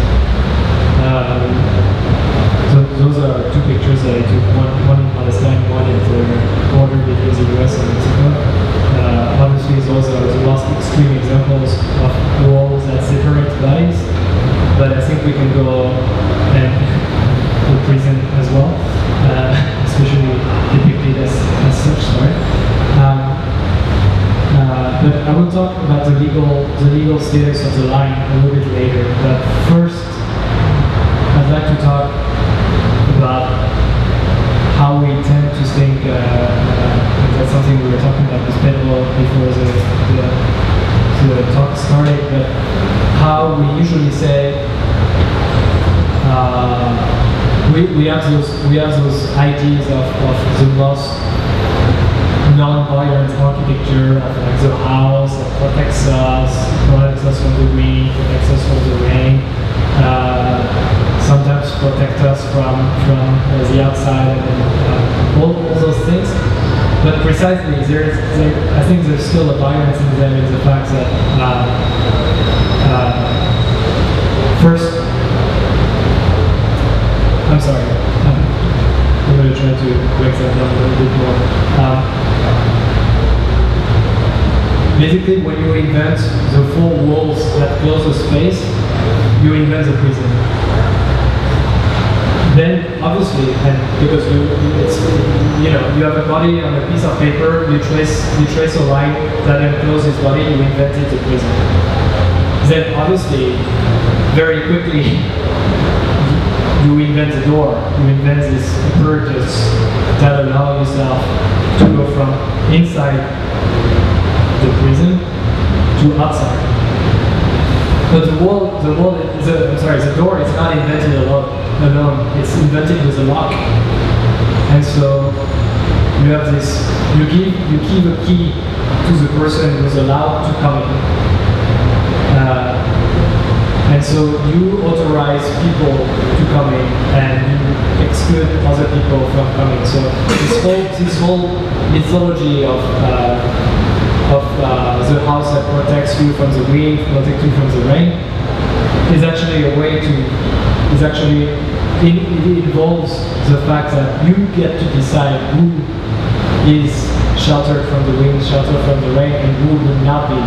So those are two pictures that I took, one in Palestine, one in the border between the US and Mexico. Obviously those are the last extreme examples of walls that separate bodies, but I think we can go and to prison as well, especially depicted as such, sorry. But I will talk about the legal status of the line a little bit later. But first, I'd like to talk about how we tend to think. That's something we were talking about with Pedro before the talk started. But how we usually say. We have those ideas of the most non-violent architecture of like the house that protects us from the wind, protects us from the rain, sometimes protect us from the outside, and all those things. But precisely, I think there's still a violence in them, in the fact that first. I'm sorry. I'm going to try to break that down a little bit more. Basically, when you invent the four walls that close a space, you invent the prison. Then, obviously, and because you have a body on a piece of paper, you trace a line that encloses body, you invented the prison. Then, obviously, very quickly. You invent the door, you invent this apparatus that allow yourself to go from inside the prison to outside. But the door is not invented alone. It's invented with a lock. And so you have this, you give a key to the person who's allowed to come in. And so you authorize people to come in and you exclude other people from coming. So this whole mythology of the house that protects you from the wind, protects you from the rain, is actually a way to, it involves the fact that you get to decide who is sheltered from the wind, sheltered from the rain, and who will not be.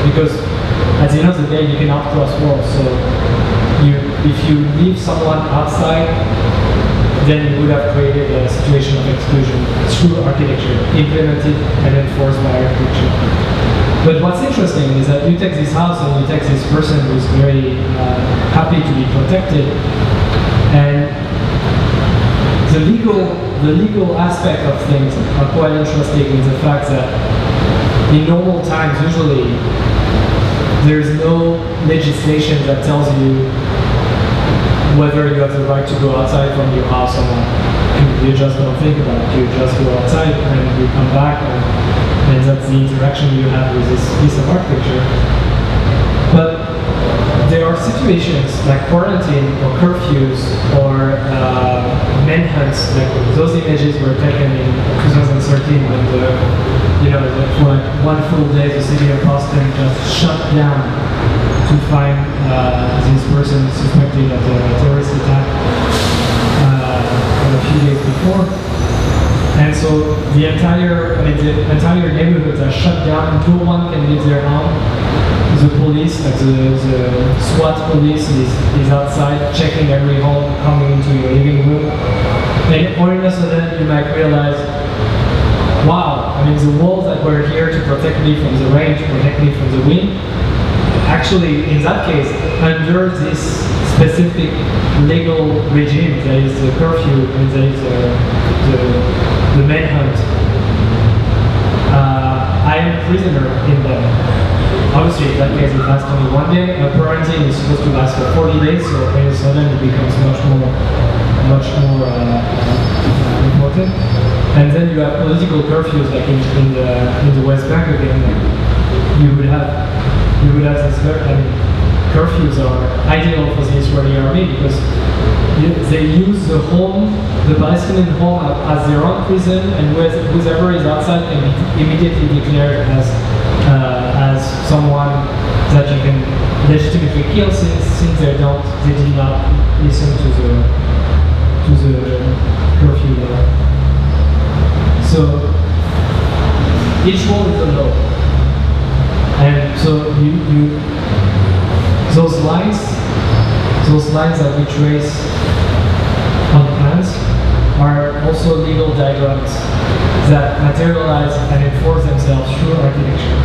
Because at the end of the day, you cannot cross walls. So if you leave someone outside, then you would have created a situation of exclusion through architecture, implemented and enforced by architecture. But what's interesting is that you take this house and you take this person who's very happy to be protected, and the legal aspect of things are quite interesting in the fact that in normal times, usually, there's no legislation that tells you whether you have the right to go outside from your house or not. You just don't think about it. You just go outside and you come back, and that's the interaction you have with this piece of architecture. But there are situations like quarantine or curfews or manhunts. Like those images were taken in 2013 when for like one full day the city of Boston just shut down to find this person suspected of a terrorist attack a few days before. And so the entire neighborhoods are shut down. No one can leave their home. The police, like the SWAT police, is outside checking every home coming into your living room. And all of a sudden you might realize, wow, the walls that were here to protect me from the rain, to protect me from the wind, actually, in that case, under this specific legal regime, there is the curfew and there is the manhunt. I am a prisoner in them. Obviously, in that case, it lasts only one day. Quarantine is supposed to last for 40 days, so all of a sudden it becomes much more important. And then you have political curfews, like in the West Bank again. You would have this. Curfews are ideal for the Israeli army because they use the Palestinian home as their own prison, and whoever is outside can be immediately declared as someone that you can legitimately kill since they did not listen to the curfew law. So each wall is a law, and so those lines that we trace on plans are also legal diagrams that materialize and enforce themselves through architecture.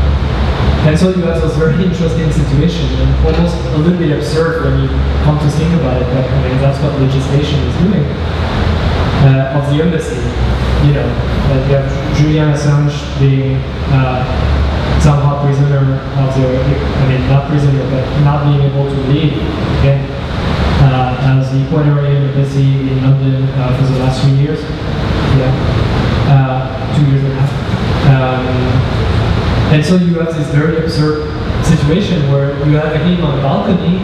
And so you have those very interesting situations, and almost a little bit absurd when you come to think about it, but that's what legislation is doing. Of the embassy, you have Julian Assange being somehow prisoner of not prisoner, but not being able to leave again as the Ecuadorian embassy in London for the last 3 years. 2 years and a half. And so you have this very absurd situation where you have him on the balcony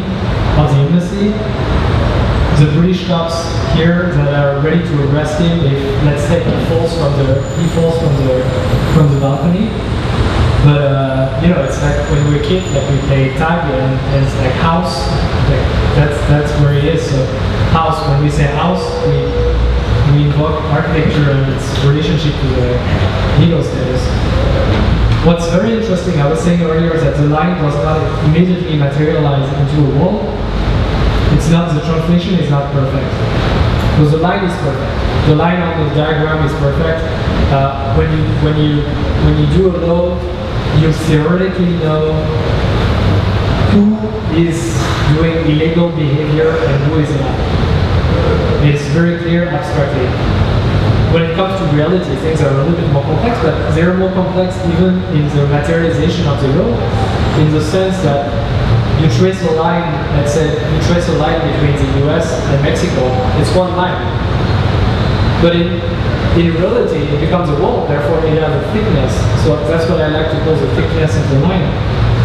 of the embassy. The British cops here that are ready to arrest him, let's say he falls from the balcony. But it's like when we were kids, like we play tag, and it's like house. Like that's where he is. So house. When we say house, we invoke architecture and its relationship to the legal status. What's very interesting, I was saying earlier, is that the line does not immediately materialize into a wall. It's not, the translation is not perfect. Because the line is perfect. The line on the diagram is perfect. When you do a law, you theoretically know who is doing illegal behavior and who is not. It's very clear abstractly. When it comes to reality, things are a little bit more complex, but they're more complex even in the materialization of the law, in the sense that you trace a line, let's say, you trace a line between the US and Mexico, it's one line. But in reality, it becomes a wall, therefore it has a thickness. So that's what I like to call the thickness of the line,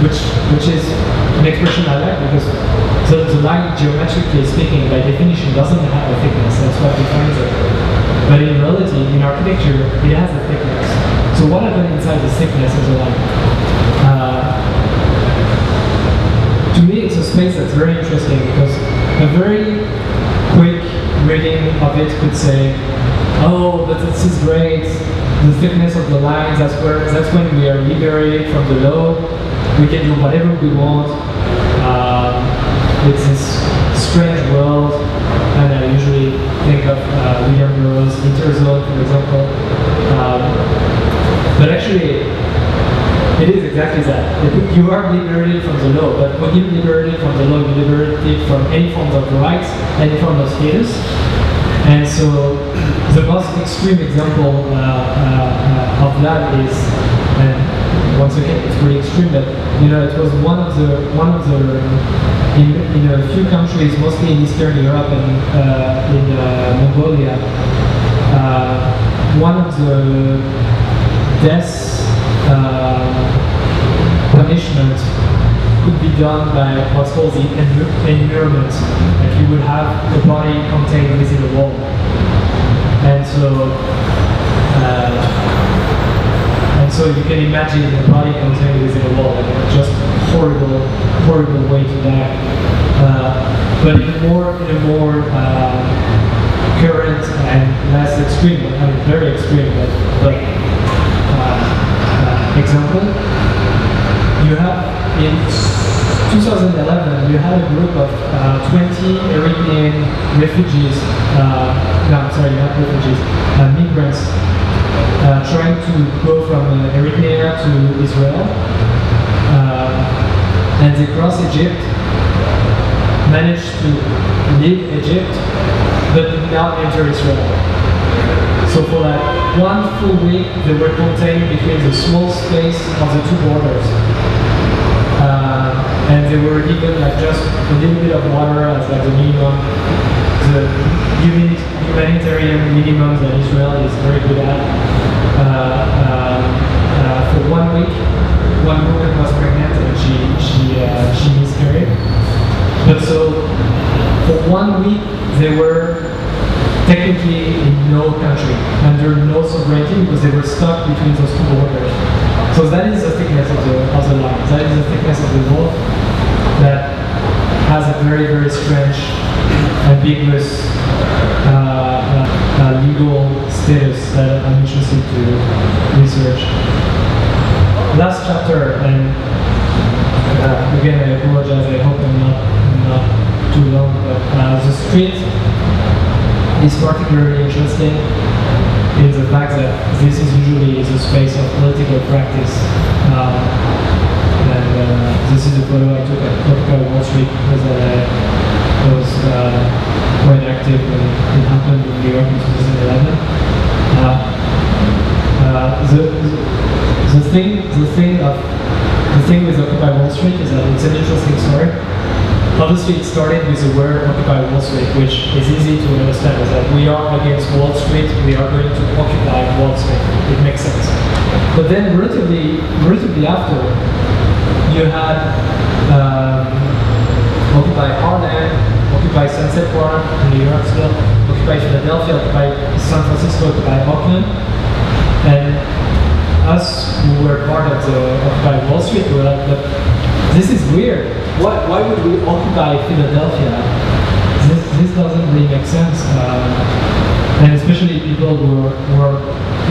which is an expression I like because the line, geometrically speaking, by definition, doesn't have a thickness. That's what defines it. But in reality, in architecture, it has a thickness. So what happens inside the thickness of the line? To me, it's a space that's very interesting because a very quick reading of it could say, oh, but this is great, the thickness of the lines, that's when we are liberated from the law, we can do whatever we want, it's this strange world, and I usually think of William Burroughs' Interzone, for example, but actually, it is exactly that. You are liberated from the law, but when you're liberated from the law, you're liberated from any form of rights, any form of status. And so the most extreme example of that is, and once again, it's pretty extreme, but it was one of the in a few countries, mostly in Eastern Europe and in Mongolia, one of the deaths punishment could be done by what's called the environment. Like you would have the body contained within a wall. And so you can imagine the body contained within a wall, like just horrible way to die. But in a more current and less extreme, I mean very extreme, but example, you have in 2011 you had a group of 20 Eritrean refugees, migrants trying to go from Eritrea to Israel, and they cross Egypt, managed to leave Egypt, but did not enter Israel. So for like one full week, they were contained between the small space of the two borders. And they were given like just a little bit of water as like the minimum, the humanitarian minimum that Israel is very good at. For 1 week, one woman was pregnant and she miscarried. But so for 1 week, they were technically in no country, under no sovereignty, because they were stuck between those two borders. So that is the thickness of the line. That is the thickness of the wall that has a very, very strange, ambiguous legal status that I'm interested to research. Last chapter, and again I apologize, I hope I'm not too long, but the street is particularly interesting in the fact that this is usually the space of political practice. This is a photo I took at Occupy Wall Street because I was quite active when it happened in New York in 2011. The thing with Occupy Wall Street is that it's an interesting story. Obviously, it started with the word Occupy Wall Street, which is easy to understand, is that we are against Wall Street, we are going to occupy Wall Street. It makes sense. But then relatively after, you had Occupy Harlem, Occupy Sunset Park in New York still, Occupy Philadelphia, Occupy San Francisco, Occupy Oakland. And us who were part of the Occupy Wall Street were like, but this is weird. Why would we occupy Philadelphia? This doesn't really make sense. And especially people who were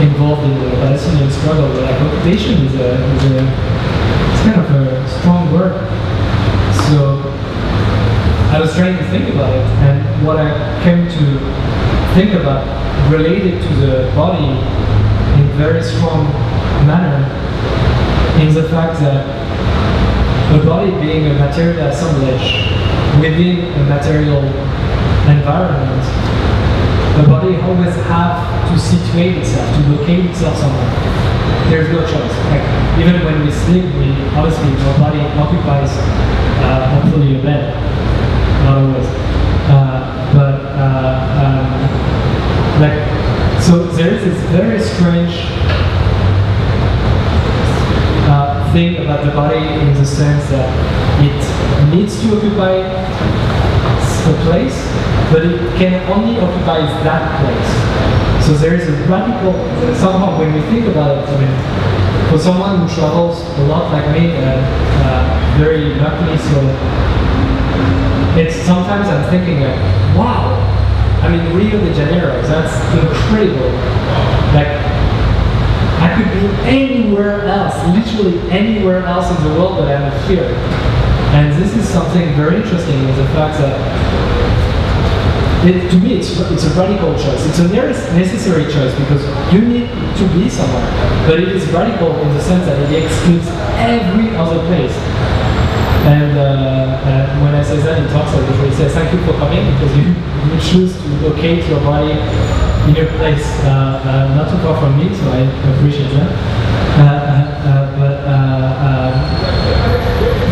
involved in the Palestinian struggle, were like, occupation is it's kind of a strong word. So I was trying to think about it, and what I came to think about related to the body in a very strong manner is the fact that the body being a material assemblage within a material environment, the body always has to situate itself, to locate itself somewhere. There's no choice. Like, even when we sleep, obviously our body occupies sense that it needs to occupy a place, but it can only occupy that place. So there is a radical, somehow when we think about it, I mean, for someone who travels a lot like me, very luckily, so it's sometimes I'm thinking like, wow, I mean Rio de Janeiro, that's incredible. Like I could be anywhere else, literally anywhere else in the world, but I'm here. And this is something very interesting in the fact that to me it's a radical choice. It's a necessary choice because you need to be somewhere. But it is radical in the sense that it excludes every other place. And when I say that in talks, I usually say thank you for coming because you choose to locate your body in a place not too far from me, so I appreciate that.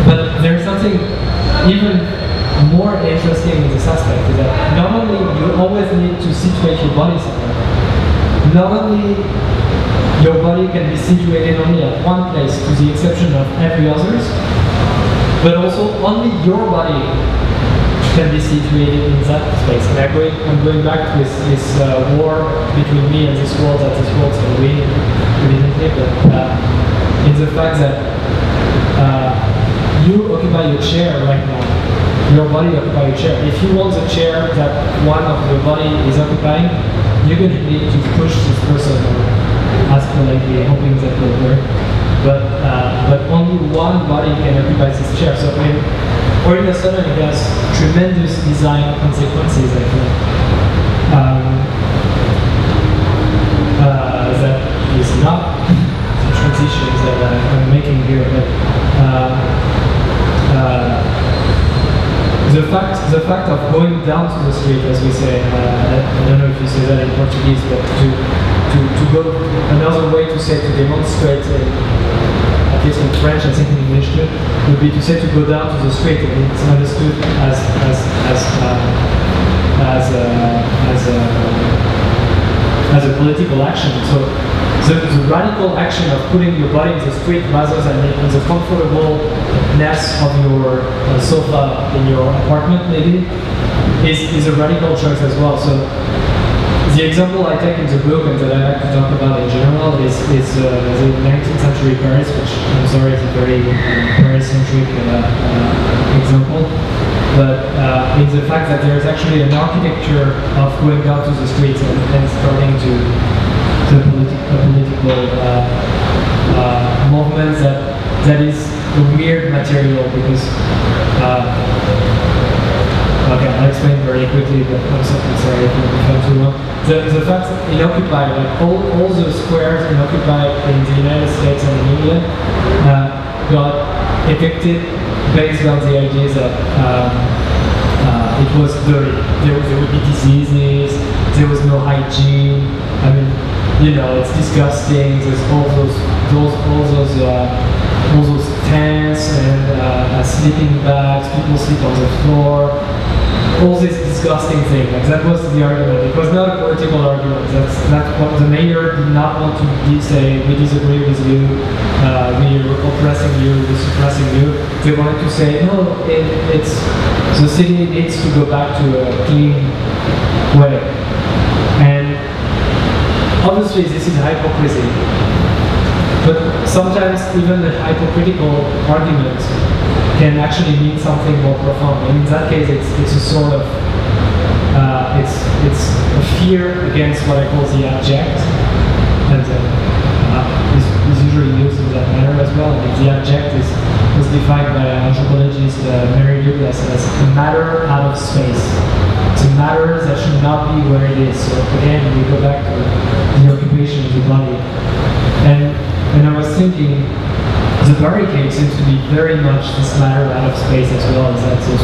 But there's something even more interesting in this aspect is that not only you always need to situate your body somewhere, not only your body can be situated only at one place to the exception of every others, but also only your body can be situated in that space. And I'm going back to this war between me and this world that this world's going to win, evidently, but in the fact that you occupy your chair right now. Your body occupies your chair. If you want the chair that one of your body is occupying, you're going to need to push this person or ask politely, hoping that will work. But only one body can occupy this chair. So I mean, all of a sudden it has tremendous design consequences, I think. That is not the transitions that I'm making here, but the fact of going down to the street, as we say, I don't know if you say that in Portuguese, but to go another way to say to demonstrate, at least in French, I think in English too, would be to say to go down to the street, and it's understood as a political action. So the radical action of putting your body in the street rather than in the comfortableness of your sofa in your apartment maybe is a radical choice as well. So the example I take in the book and that I like to talk about in general is the 19th century Paris, which I'm sorry is a very Paris-centric example. But in the fact that there is actually an architecture of going down to the streets and starting to the political movement that is a weird material because okay, I'll explain very quickly, but I'm sorry if I'm too long. The fact that in Occupy, like all the squares in Occupy in the United States and in England got evicted based on the idea that it was dirty. There would be diseases, there was no hygiene. I mean, you know, it's disgusting. There's all those tents and sleeping bags. People sleep on the floor. All this disgusting thing. Like that was the argument. It was not a political argument. That's what the mayor did not want to say. We disagree with you. We're oppressing you. We're suppressing you. They wanted to say no. It's the city needs to go back to a clean way. And obviously, this is hypocrisy. But sometimes even the hypocritical argument can actually mean something more profound. And in that case, it's a sort of it's a fear against what I call the abject, and is usually used in that manner as well. And the abject was defined by anthropologist Mary Douglas as a matter out of space. It's a matter that should not be where it is. So again, we go back to the occupation of the body. And I was thinking, the barricade seems to be very much this matter out of space as well. Is that this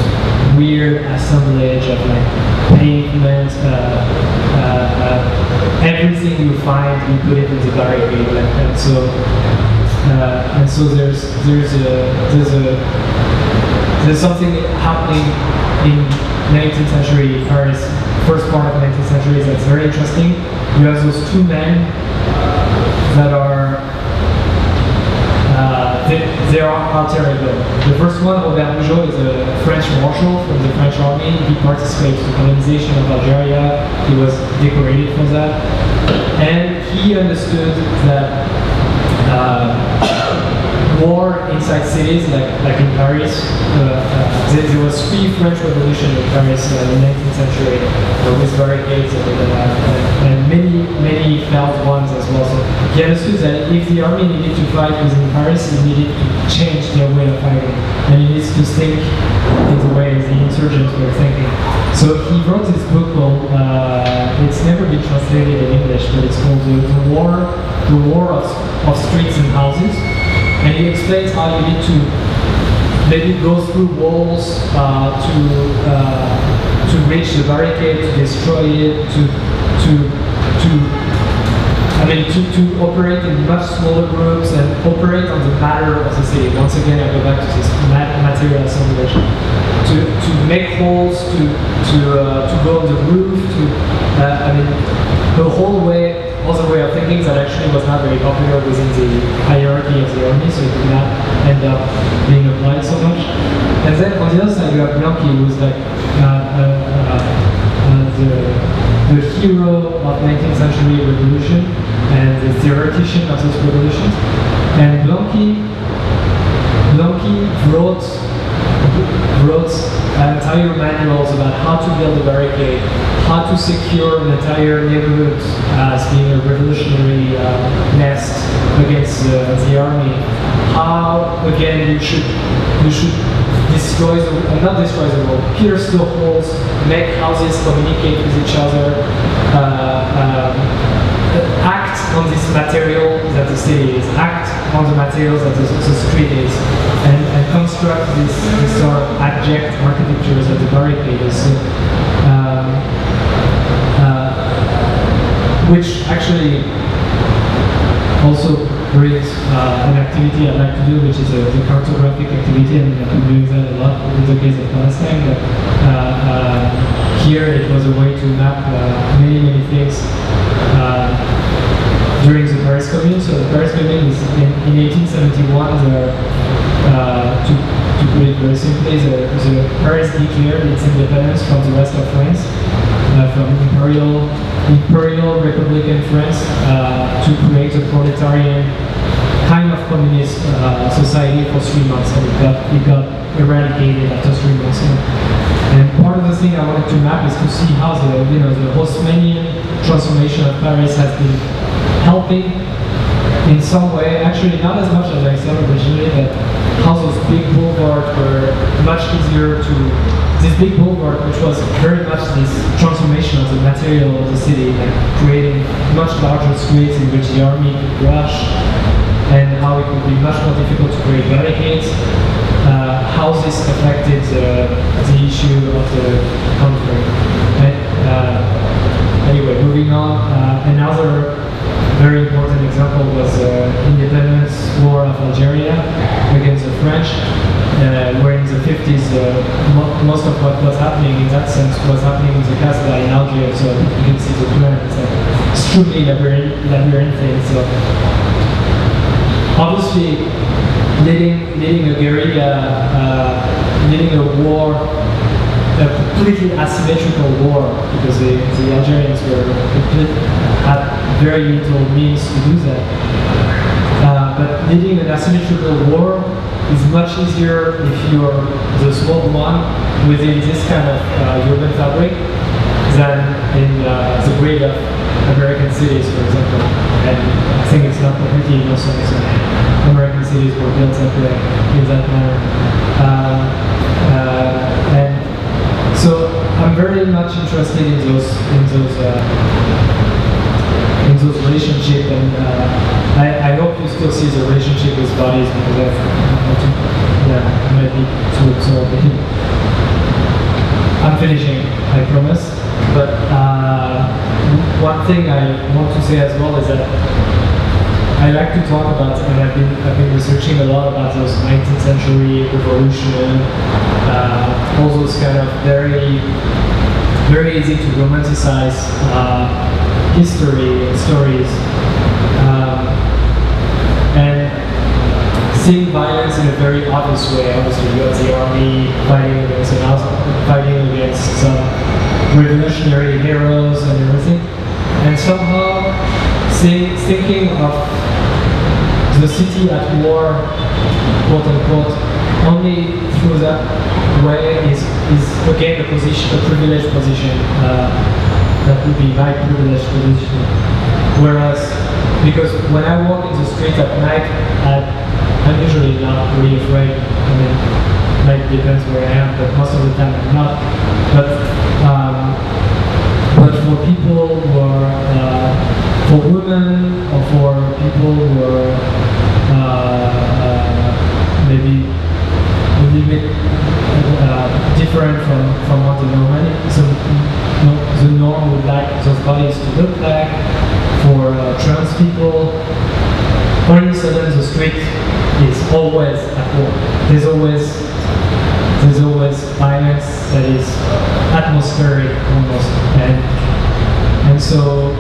weird assemblage of like pavement, everything you find, you put it in the barricade, and so there's something happening in 19th century Paris, first part of the 19th century that's very interesting. You have those two men that are they are alter ego. The first one, Robert Bugeaud, is a French marshal from the French army. He participated in the colonization of Algeria. He was decorated for that. And he understood that war inside cities, like in Paris, there was 3 French revolutions in Paris in the 19th century with barricades and many failed ones as well. So he understood that if the army needed to fight within Paris, it needed to change their way of fighting, and it needs to think in the way the insurgents were thinking. So he wrote this book called, it's never been translated in English, but it's called The War of Streets and Houses. And he explains how you need to maybe go through walls to reach the barricade, to destroy it, to operate in much smaller groups and operate on the matter of the city. Once again, I go back to this material assemblage. To make holes, to go on the roof, the whole way. Also, way of thinking that actually was not very popular within the hierarchy of the army, so it did not end up being applied so much. And then on the other side, you have Blanqui, who's like the hero of 19th century revolution and the theoretician of those revolutions. And Blanqui wrote entire manuals about how to build a barricade, how to secure an entire neighborhood as being a revolutionary nest against the army. How, again, you should destroy not destroy the wall, pierce the holes, make houses communicate with each other, act on this material that the city is, act on the materials that the street is, and construct this sort of abject architectures that the barricade is. Which actually also brings an activity I'd like to do, which is the cartographic activity, and I've been doing that a lot in the case of Palestine. But here it was a way to map many things during the Paris Commune. So the Paris Commune is in 1871. To put it very simply, the Paris declared its independence from the rest of France, from imperial Republican France, to create a proletarian kind of communist society for 3 months, and it got eradicated after 3 months. And part of the thing I wanted to map is to see how the Haussmannian transformation of Paris has been helping in some way, actually not as much as I thought originally, but how those big boulevards were much easier to, this big boulevard, which was very much this transformation of the material of the city, like creating much larger streets in which the army could rush, and how it would be much more difficult to create barricades, how this affected the issue of the conflict. Anyway, moving on, another very important example was the independence war of Algeria against the French, where in the 50s most of what was happening in that sense was happening in the Casbah in Algeria, so you can see the plan. It's like extremely labyrinthine. So obviously leading a guerrilla, leading a war, a completely asymmetrical war, because the Algerians had very little means to do that. But leading an asymmetrical war is much easier if you're the small one within this kind of urban fabric than in the grid of American cities, for example. And I think it's not completely innocent. So American cities were built in that manner. And so I'm very much interested in those relationships, and I hope you still see the relationship with bodies, because I might be too absorbed. I'm finishing, I promise. But one thing I want to say as well is that I like to talk about, and I've been researching a lot about those 19th century revolution, all those kind of very easy to romanticize history and stories. And seeing violence in a very obvious way. Obviously, you have the army fighting against some revolutionary heroes and everything, and somehow thinking of the city at war, quote unquote, only through that way is again a privileged position. That would be my privileged position. Whereas, because when I walk in the street at night, I'm usually not really afraid. I mean, it might depend where I am, but most of the time I'm not. But for people who are, for women, or for people who are maybe a little bit different from what the norm would like those bodies to look like, for trans people, all of a sudden the street is always at war. There's always violence that is atmospheric almost, and so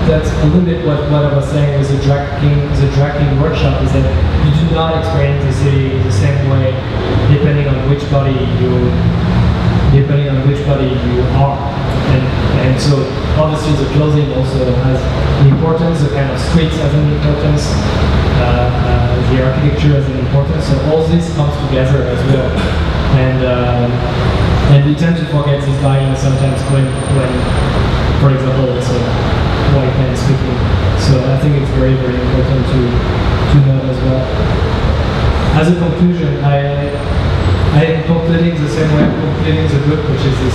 that's a little bit what I was saying with the drag king workshop, is that you do not experience the city the same way depending on which body you are. And so obviously the clothing also has an importance, the kind of streets has an importance, the architecture has an importance, so all this comes together as well. And we tend to forget this violence sometimes when for example, it's a white man speaking. So I think it's very, very important to know as well. As a conclusion, I am completing the same way I'm completing the book, which is this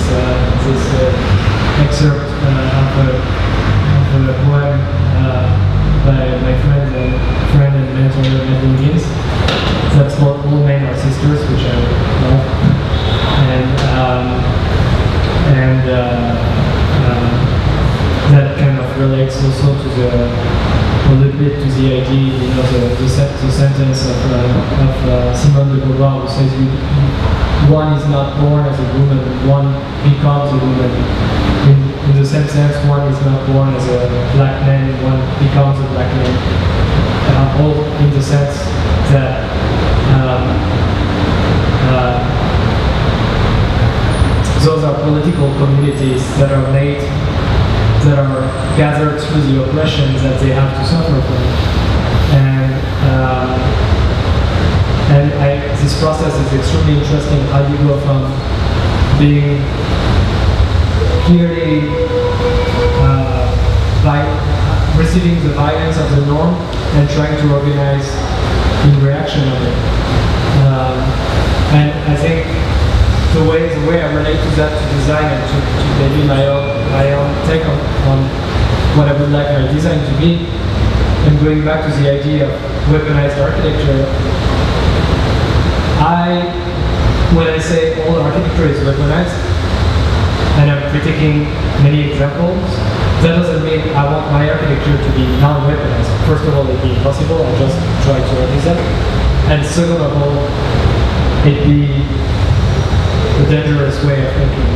excerpt of a poem by my friend and mentor Madeline Gibbs. That's called All Men Are Sisters, which I love. That kind of relates also to a little bit to the idea, the sentence of Simone de Beauvoir, who says one is not born as a woman, one becomes a woman. In the same sense, one is not born as a black man, one becomes a black man. All in the sense that those are political communities that are made, that are gathered through the oppressions that they have to suffer from. And this process is extremely interesting, how you go from being clearly receiving the violence of the norm and trying to organize in reaction of it. And I think the way I relate to that, to design, and to maybe my own take on what I would like my design to be, and going back to the idea of weaponized architecture, when I say all architecture is weaponized, and I'm critiquing many examples, that doesn't mean I want my architecture to be non-weaponized. First of all, it'd be impossible, I just try to represent. And second of all, it'd be a dangerous way of thinking.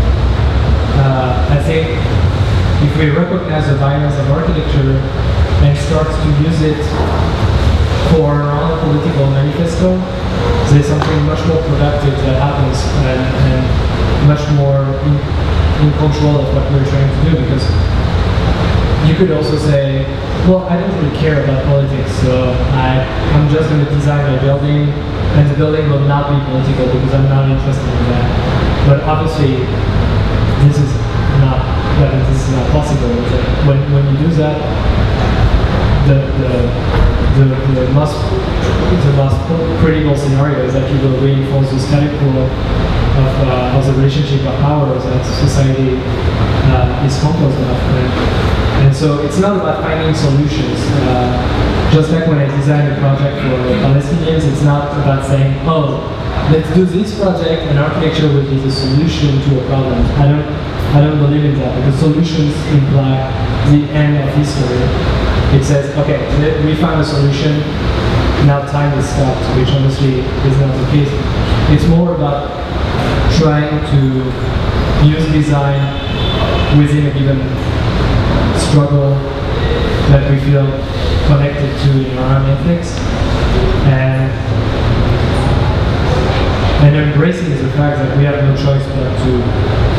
I think if we recognize the violence of architecture and start to use it for our own political manifesto, there's something much more productive that happens, and much more in control of what we're trying to do. Because you could also say, well, I don't really care about politics, so I'm just going to design a building, and the building will not be political because I'm not interested in that. But obviously, this is not possible. When you do that, the most critical scenario is that you will reinforce the static quo of the relationship of powers that society is composed of. And so it's not about finding solutions. Just like when I designed a project for Palestinians, it's not about saying, oh, let's do this project and architecture will be the solution to a problem. I don't believe in that, because solutions imply the end of history. It says, okay, we found a solution, now time is stopped, which obviously is not the case. It's more about trying to use design within a given struggle that we feel connected to in our own ethics, and and embracing the fact that we have no choice but to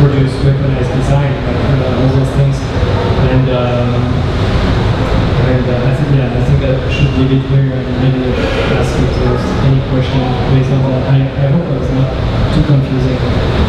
produce weaponized design, all those things. And I think that should leave it here and maybe ask if there's any question based on that. I hope it was not too confusing.